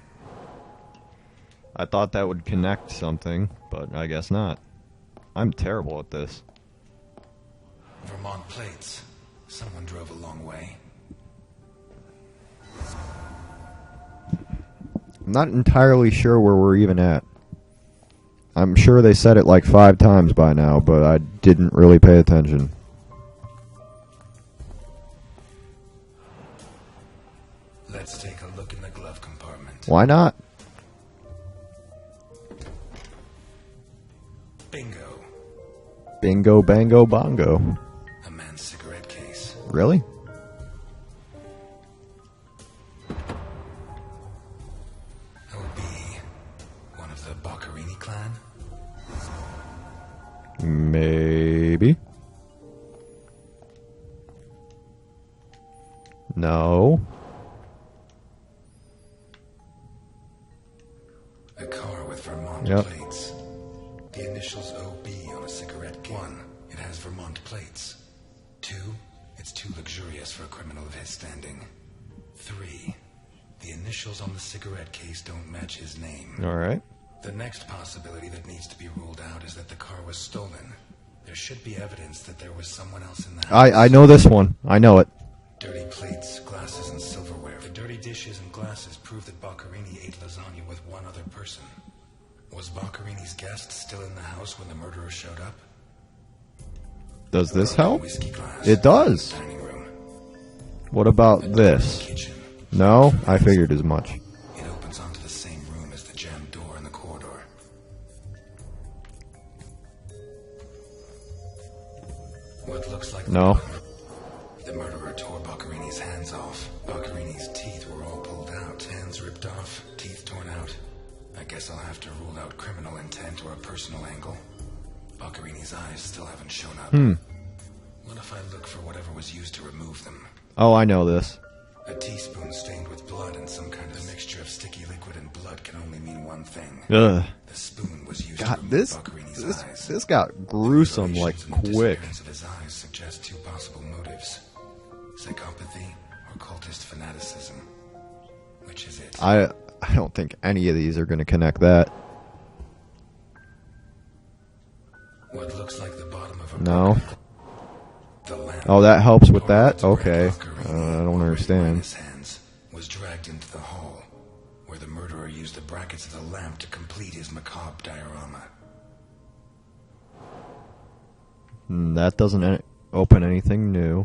I thought that would connect something, but I guess not. I'm terrible at this. Vermont plates. Someone drove a long way. I'm not entirely sure where we're even at. I'm sure they said it like 5 times by now, but I didn't really pay attention. Let's take a look in the glove compartment. Why not? Bingo. Bingo, bango, bongo. A man's cigarette case. Really? OB. One of the Boccarini clan? Maybe. No. A car with Vermont Yep. plates. The initials OB on a cigarette case. 1. It has Vermont plates. 2. It's too luxurious for a criminal of his standing. 3. The initials on the cigarette case don't match his name. Alright. The next possibility that needs to be ruled out is that the car was stolen. There should be evidence that there was someone else in the house. I know this one. I know it. Dirty plates, glasses, and silverware. The dirty dishes and glasses prove that Boccarini ate lasagna with one other person. Was Boccarini's guest still in the house when the murderer showed up? Does this help? Whiskey glass. It does. Dining room. What about this? Kitchen. No? I figured as much. It opens onto the same room as the jammed door in the corridor. What looks like No. The murderer tore Boccarini's hands off. Boccarini's teeth were all pulled out. Hands ripped off, teeth torn out. I guess I'll have to rule out criminal intent or a personal angle. Boccarini's eyes still haven't shown up. What if I look for whatever was used to remove them? Oh, I know this. A teaspoon stained with blood and some kind of mixture of sticky liquid and blood can only mean one thing. Ugh. The spoon was used to God, remove this Boccarini's eyes. this got gruesome like Mutilations and the quick. disappearance of his eyes suggest 2 possible motives. Psychopathy or cultist fanaticism. Which is it? I don't think any of these are going to connect that. What looks like the bottom of a No. The lamp, Oh, that helps with that? Tormented Okay. Boccherini, I don't in understand. his hands, was dragged into the hall, where the murderer used the brackets of the lamp to complete his macabre diorama. That doesn't open anything new.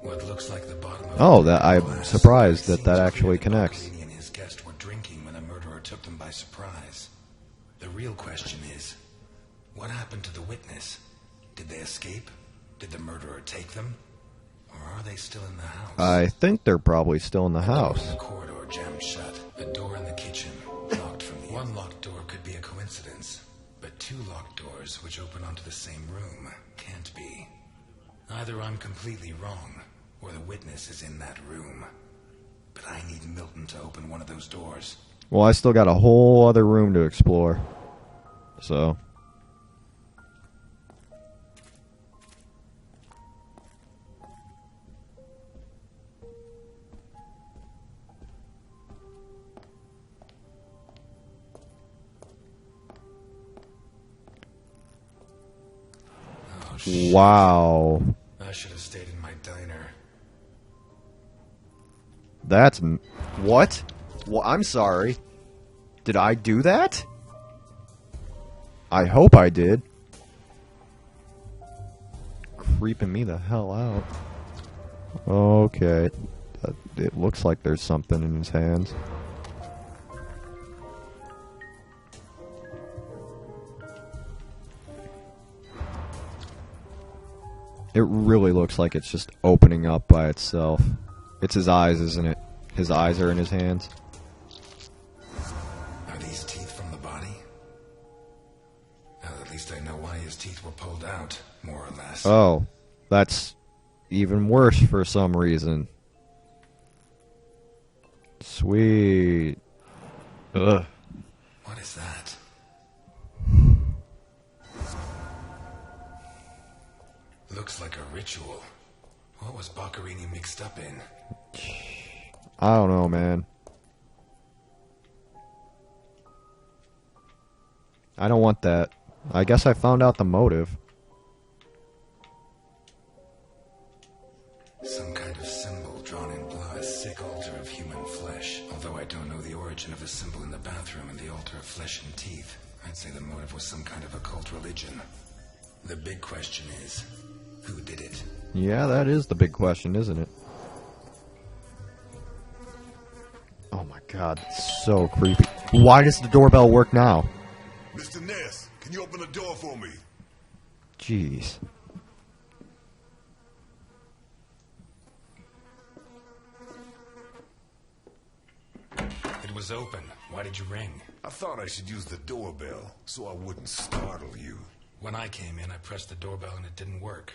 What looks like the bottom of Oh, a that I'm glass surprised that seems that clear actually connects. Boccherini and his guest were drinking when the murderer took them by surprise. The real question is, what happened to the witness? Did they escape? Did the murderer take them? Or are they still in the house? I think they're probably still in the A door house. in the corridor jammed shut. A door in the kitchen locked from the One locked door could be a coincidence, but two locked doors which open onto the same room can't be. Either I'm completely wrong, or the witness is in that room. But I need Milton to open one of those doors. Well, I still got a whole other room to explore. So. Oh, shit. Wow. I should have stayed in my diner. That's... What? Well, I'm sorry. Did I do that? I hope I did. Creeping me the hell out. Okay. It looks like there's something in his hands. It really looks like it's just opening up by itself. It's his eyes, isn't it? His eyes are in his hands. Are these teeth from the body? Well, at least I know why his teeth were pulled out, more or less. Oh, that's even worse for some reason. Sweet. Ugh. What is that? Looks like a ritual. What was Boccherini mixed up in? I don't know, man. I don't want that. I guess I found out the motive. Some kind of symbol drawn in blood. A sick altar of human flesh. Although I don't know the origin of the symbol in the bathroom and the altar of flesh and teeth, I'd say the motive was some kind of occult religion. The big question is, who did it? Yeah, that is the big question, isn't it? Oh my god, it's so creepy. Why does the doorbell work now? Mr. Ness, can you open the door for me? Jeez. It was open. Why did you ring? I thought I should use the doorbell so I wouldn't startle you. When I came in, I pressed the doorbell and it didn't work.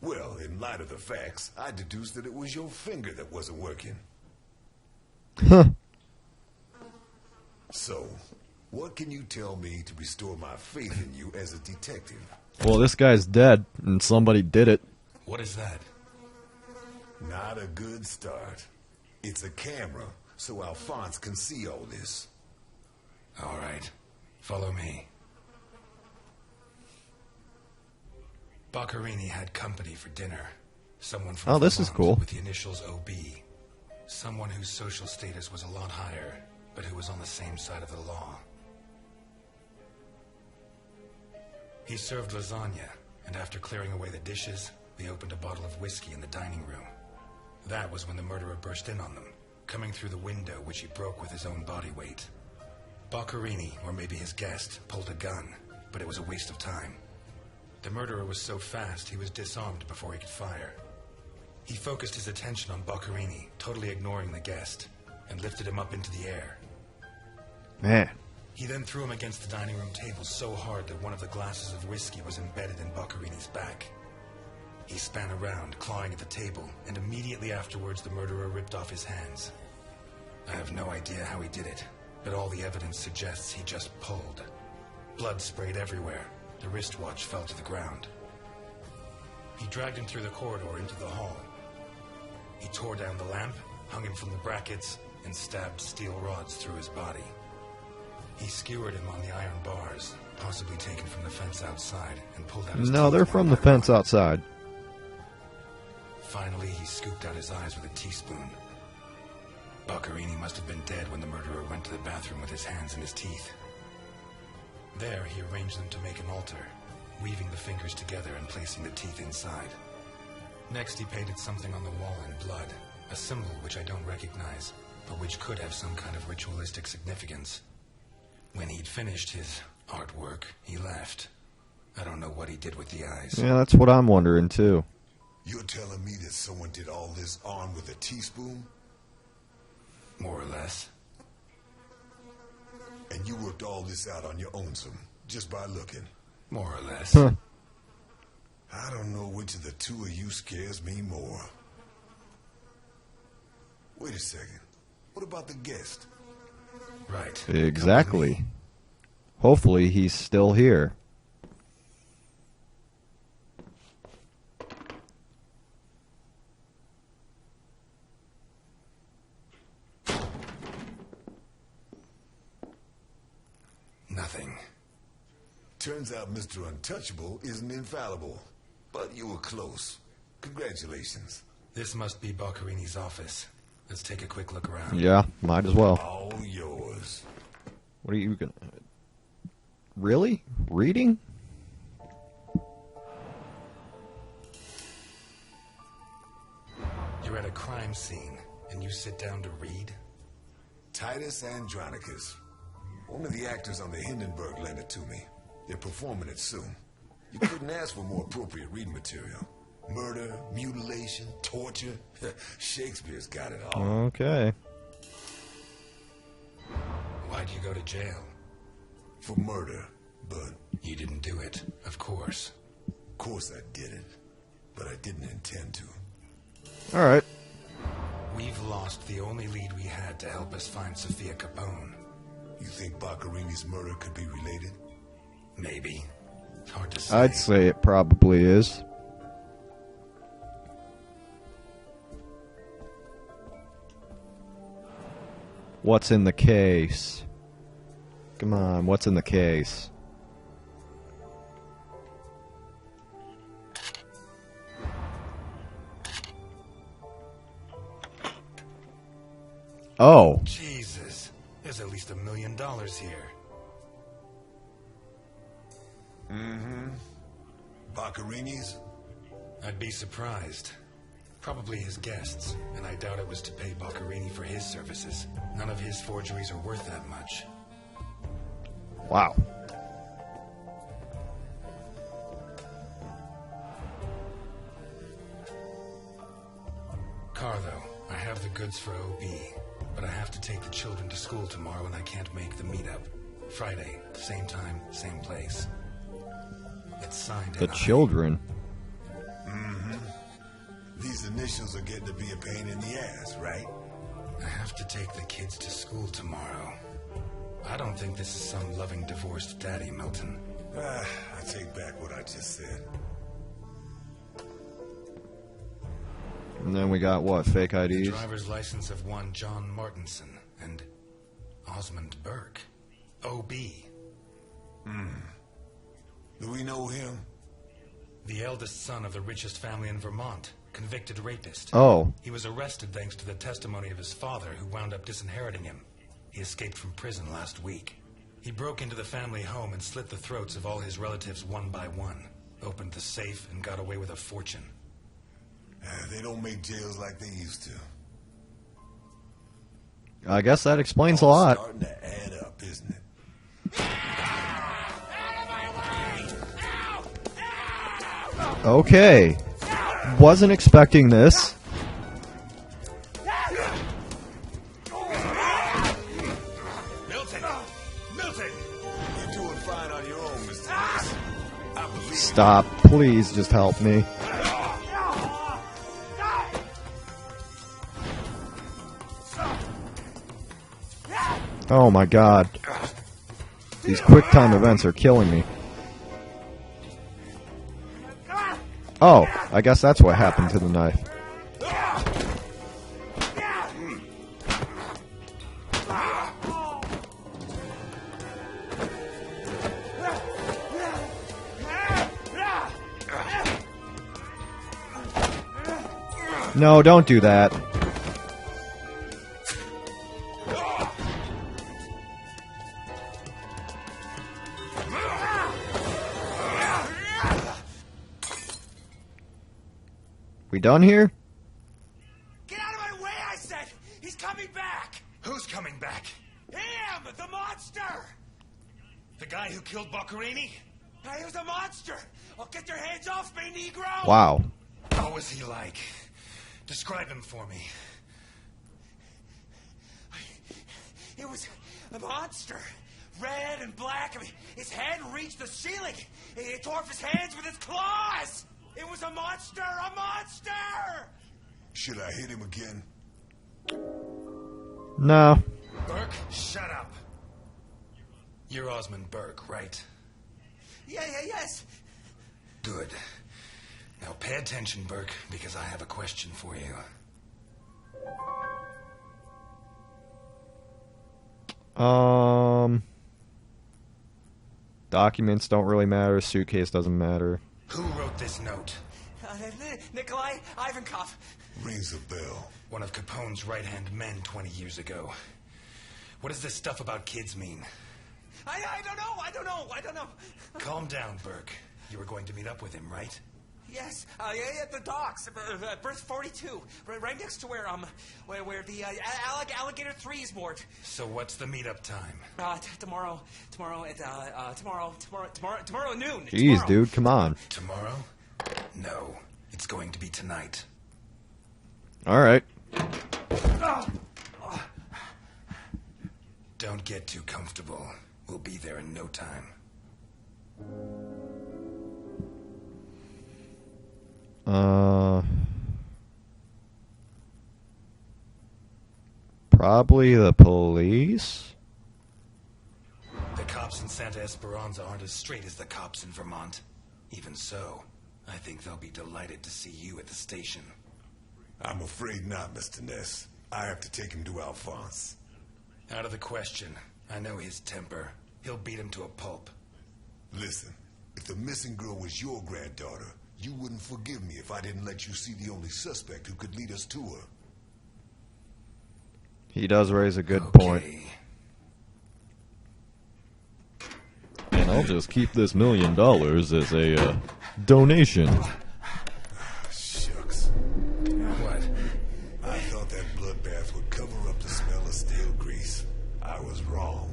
Well, in light of the facts, I deduced that it was your finger that wasn't working. Huh. So, what can you tell me to restore my faith in you as a detective? Well, this guy's dead, and somebody did it. What is that? Not a good start. It's a camera, so Alphonse can see all this. All right. Follow me. Boccherini had company for dinner. Someone from Oh, this is Vermont cool. with the initials OB. Someone whose social status was a lot higher, but who was on the same side of the law. He served lasagna, and after clearing away the dishes, they opened a bottle of whiskey in the dining room. That was when the murderer burst in on them, coming through the window which he broke with his own body weight. Boccherini, or maybe his guest, pulled a gun, but it was a waste of time. The murderer was so fast he was disarmed before he could fire. He focused his attention on Boccherini, totally ignoring the guest, and lifted him up into the air. Man. He then threw him against the dining room table so hard that one of the glasses of whiskey was embedded in Boccherini's back. He span around, clawing at the table, and immediately afterwards the murderer ripped off his hands. I have no idea how he did it, but all the evidence suggests he just pulled. Blood sprayed everywhere. The wristwatch fell to the ground. He dragged him through the corridor into the hall. He tore down the lamp, hung him from the brackets, and stabbed steel rods through his body. He skewered him on the iron bars, possibly taken from the fence outside, and pulled out his No, teeth they're one from the by fence one. outside. Finally, he scooped out his eyes with a teaspoon. Boccherini must have been dead when the murderer went to the bathroom with his hands in his teeth. There, he arranged them to make an altar, weaving the fingers together and placing the teeth inside. Next, he painted something on the wall in blood, a symbol which I don't recognize, but which could have some kind of ritualistic significance. When he'd finished his artwork, he left. I don't know what he did with the eyes. Yeah, that's what I'm wondering, too. You're telling me that someone did all this armed with a teaspoon? More or less. And you worked all this out on your own, just by looking? More or less. Huh. I don't know which of the two of you scares me more. Wait a second. What about the guest? Right. Exactly. Hopefully he's still here. Nothing. Turns out Mr. Untouchable isn't infallible. But you were close. Congratulations. This must be Boccherini's office. Let's take a quick look around. Yeah, might as well. All yours. What are you gonna... Really? Reading? You're at a crime scene, and you sit down to read? Titus Andronicus. One of the actors on the Hindenburg lent it to me. They're performing it soon. You couldn't ask for more appropriate reading material. Murder, mutilation, torture. Shakespeare's got it all. Okay. Why'd you go to jail? For murder, but... You didn't do it, of course. Of course I didn't. But I didn't intend to. Alright. We've lost the only lead we had to help us find Sophia Capone. You think Boccherini's murder could be related? Maybe. Hard to say. I'd say it probably is. What's in the case? Come on, what's in the case? Oh. Jesus. There's at least $1 million here. Mm-hmm. Boccherini's? I'd be surprised. Probably his guests, and I doubt it was to pay Boccherini for his services. None of his forgeries are worth that much. Wow. Carlo, I have the goods for OB, but I have to take the children to school tomorrow and I can't make the meetup. Friday, same time, same place. It's signed The NI. children. Mm-hmm. These initials are getting to be a pain in the ass, right? I have to take the kids to school tomorrow. I don't think this is some loving divorced daddy, Milton. I take back what I just said. And then we got what? Fake The IDs? driver's license of one John Martinson and Osmond Burke. OB. Do we know him? The eldest son of the richest family in Vermont. Convicted rapist. Oh. He was arrested thanks to the testimony of his father, who wound up disinheriting him. He escaped from prison last week. He broke into the family home and slit the throats of all his relatives one by one. Opened the safe and got away with a fortune. They don't make jails like they used to. I guess that explains a lot. Starting to add up, isn't it? Okay. Wasn't expecting this. Milton! Milton! You're doing fine on your own, Mr. Lewis. I believe. Stop. Please just help me. Oh my god. These quick time events are killing me. Oh, I guess that's what happened to the knife. No, don't do that. We done here? Get out of my way, I said! He's coming back! Who's coming back? Him! The monster! The guy who killed Boccherini? He was a monster! Oh, get your hands off me, Negro! Wow. What was he like? Describe him for me. He was a monster. Red and black. I mean, his head reached the ceiling. He tore off his hands with his claws! It was a monster! A monster! Should I hit him again? No. Burke, shut up. You're Osmond Burke, right? Yes. Good. Now pay attention, Burke, because I have a question for you. Documents don't really matter. Suitcase doesn't matter. Who wrote this note? Nikolai Ivankov. Rings a bell. One of Capone's right-hand men 20 years ago. What does this stuff about kids mean? I don't know. Calm down, Burke. You were going to meet up with him, right? Yes, at the docks, berth 42, right next to where the Alligator 3 is moored. So what's the meetup time? Tomorrow at tomorrow noon. Jeez, tomorrow. dude, come on. Tomorrow? No, it's going to be tonight. All right. Don't get too comfortable. We'll be there in no time. Probably the police? The cops in Santa Esperanza aren't as straight as the cops in Vermont. Even so, I think they'll be delighted to see you at the station. I'm afraid not, Mr. Ness. I have to take him to Alphonse. Out of the question. I know his temper. He'll beat him to a pulp. Listen, if the missing girl was your granddaughter, you wouldn't forgive me if I didn't let you see the only suspect who could lead us to her. He does raise a good point. And I'll just keep this $1 million as a donation. Shucks. What? I thought that bloodbath would cover up the smell of stale grease. I was wrong.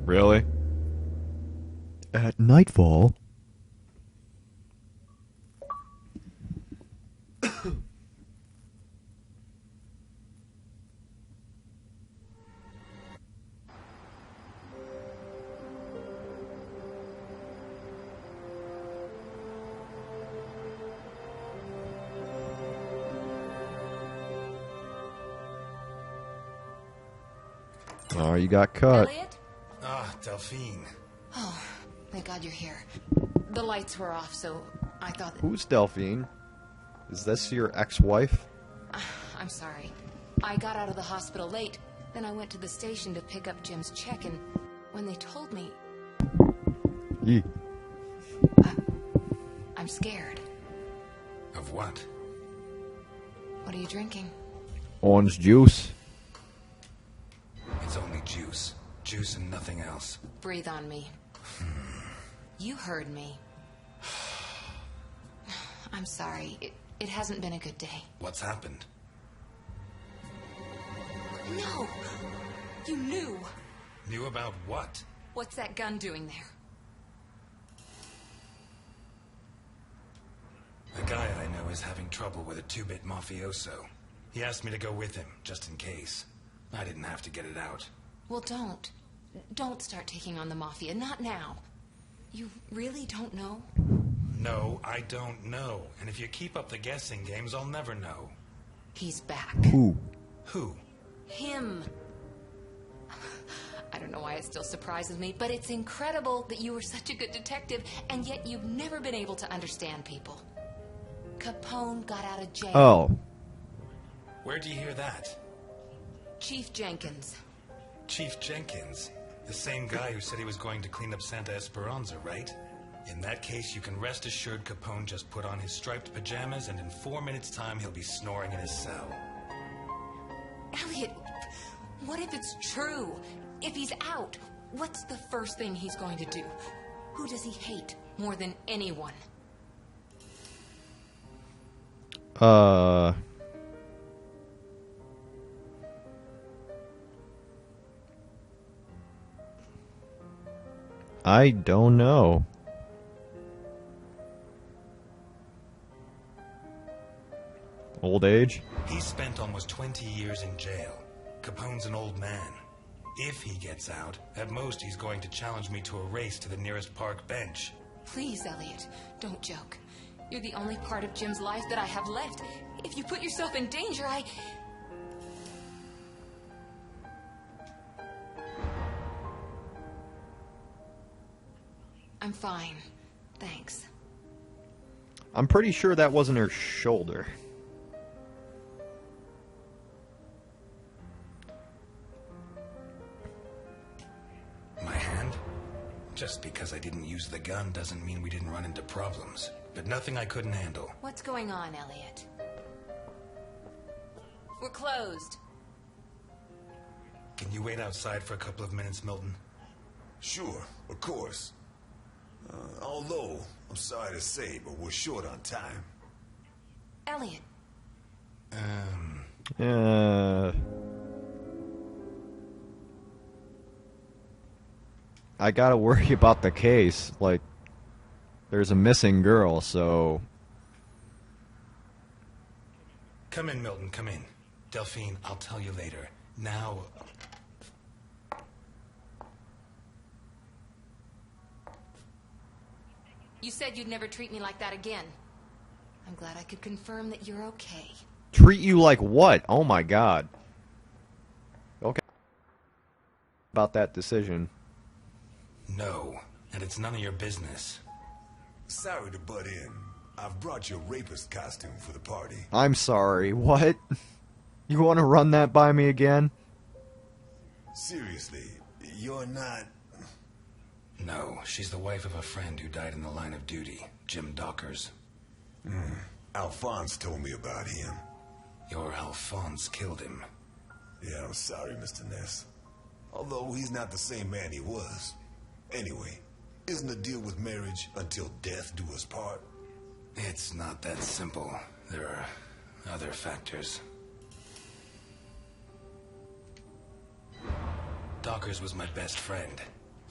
Really? At nightfall. Oh, you got cut. Elliot? Ah, Delphine. Oh, thank God you're here. The lights were off, so I thought that... Who's Delphine? Is this your ex-wife? I'm sorry. I got out of the hospital late. Then I went to the station to pick up Jim's check, and when they told me... Yee. I'm scared. Of what? What are you drinking? Orange juice. It's only juice. Juice and nothing else. Breathe on me. You heard me. I'm sorry. It hasn't been a good day. What's happened? No! You knew! Knew about what? What's that gun doing there? A guy I know is having trouble with a two-bit mafioso. He asked me to go with him, just in case. I didn't have to get it out. Well, don't. Don't start taking on the Mafia. Not now. You really don't know? No, I don't know. And if you keep up the guessing games, I'll never know. He's back. Who? Who? Him. I don't know why it still surprises me, but it's incredible that you were such a good detective, and yet you've never been able to understand people. Capone got out of jail. Oh. Where'd you hear that? Chief Jenkins. Chief Jenkins. The same guy who said he was going to clean up Santa Esperanza, right? In that case, you can rest assured Capone just put on his striped pajamas, and in 4 minutes' time, he'll be snoring in his cell. Elliot, what if it's true? If he's out, what's the first thing he's going to do? Who does he hate more than anyone? I don't know. Old age? He spent almost 20 years in jail. Capone's an old man. If he gets out, at most he's going to challenge me to a race to the nearest park bench. Please, Elliot, don't joke. You're the only part of Jim's life that I have left. If you put yourself in danger, I'm fine. Thanks. I'm pretty sure that wasn't her shoulder. My hand? Just because I didn't use the gun doesn't mean we didn't run into problems. But nothing I couldn't handle. What's going on, Elliot? We're closed. Can you wait outside for a couple of minutes, Milton? Sure, of course. Although, I'm sorry to say, but we're short on time. Elliot. I gotta worry about the case. Like, there's a missing girl, so... Come in, Milton, come in. Delphine, I'll tell you later. Now... You said you'd never treat me like that again. I'm glad I could confirm that you're okay. Treat you like what? Oh my god. Okay. About that decision. No, and it's none of your business. Sorry to butt in. I've brought your rapist costume for the party. I'm sorry, what? You want to run that by me again? Seriously, you're not... No, she's the wife of a friend who died in the line of duty, Jim Dockers. Alphonse told me about him. Your Alphonse killed him. Yeah, I'm sorry, Mr. Ness. Although he's not the same man he was. Anyway, isn't the deal with marriage until death do us part? It's not that simple. There are other factors. Dockers was my best friend.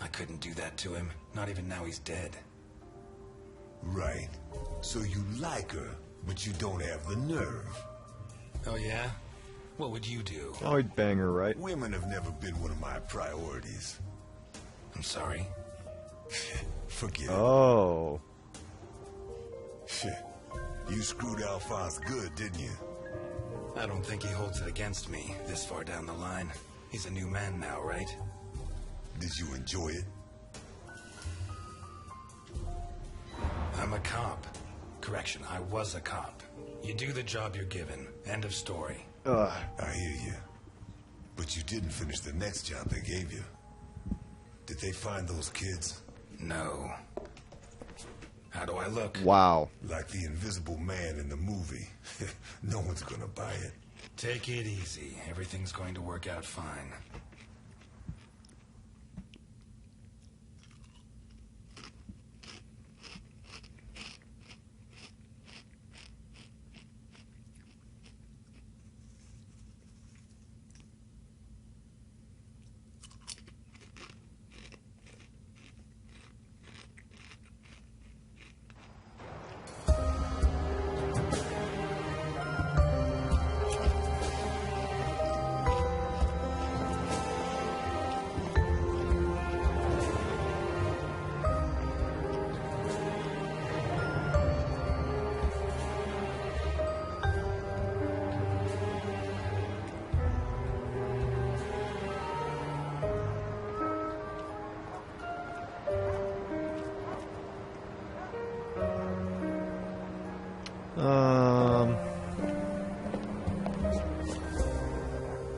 I couldn't do that to him, not even now he's dead. Right. So you like her, but you don't have the nerve. Oh yeah? What would you do? Oh, he'd bang her, right? Women have never been one of my priorities. I'm sorry. Forget it. Oh. You screwed Alphonse good, didn't you? I don't think he holds it against me this far down the line. He's a new man now, right? Did you enjoy it? I'm a cop. Correction, I was a cop. You do the job you're given. End of story. I hear you. But you didn't finish the next job they gave you. Did they find those kids? No. How do I look? Wow. Like the Invisible Man in the movie. No one's gonna buy it. Take it easy. Everything's going to work out fine.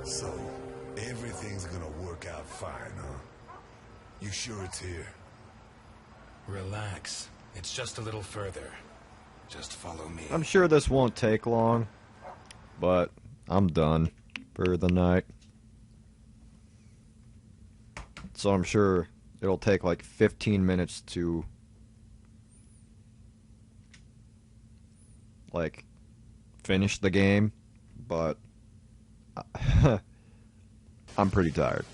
So, everything's gonna work out fine, huh? You sure it's here? Relax. It's just a little further. Just follow me. I'm sure this won't take long, but I'm done for the night. So I'm sure it'll take like 15 minutes to like finish the game, but I'm pretty tired.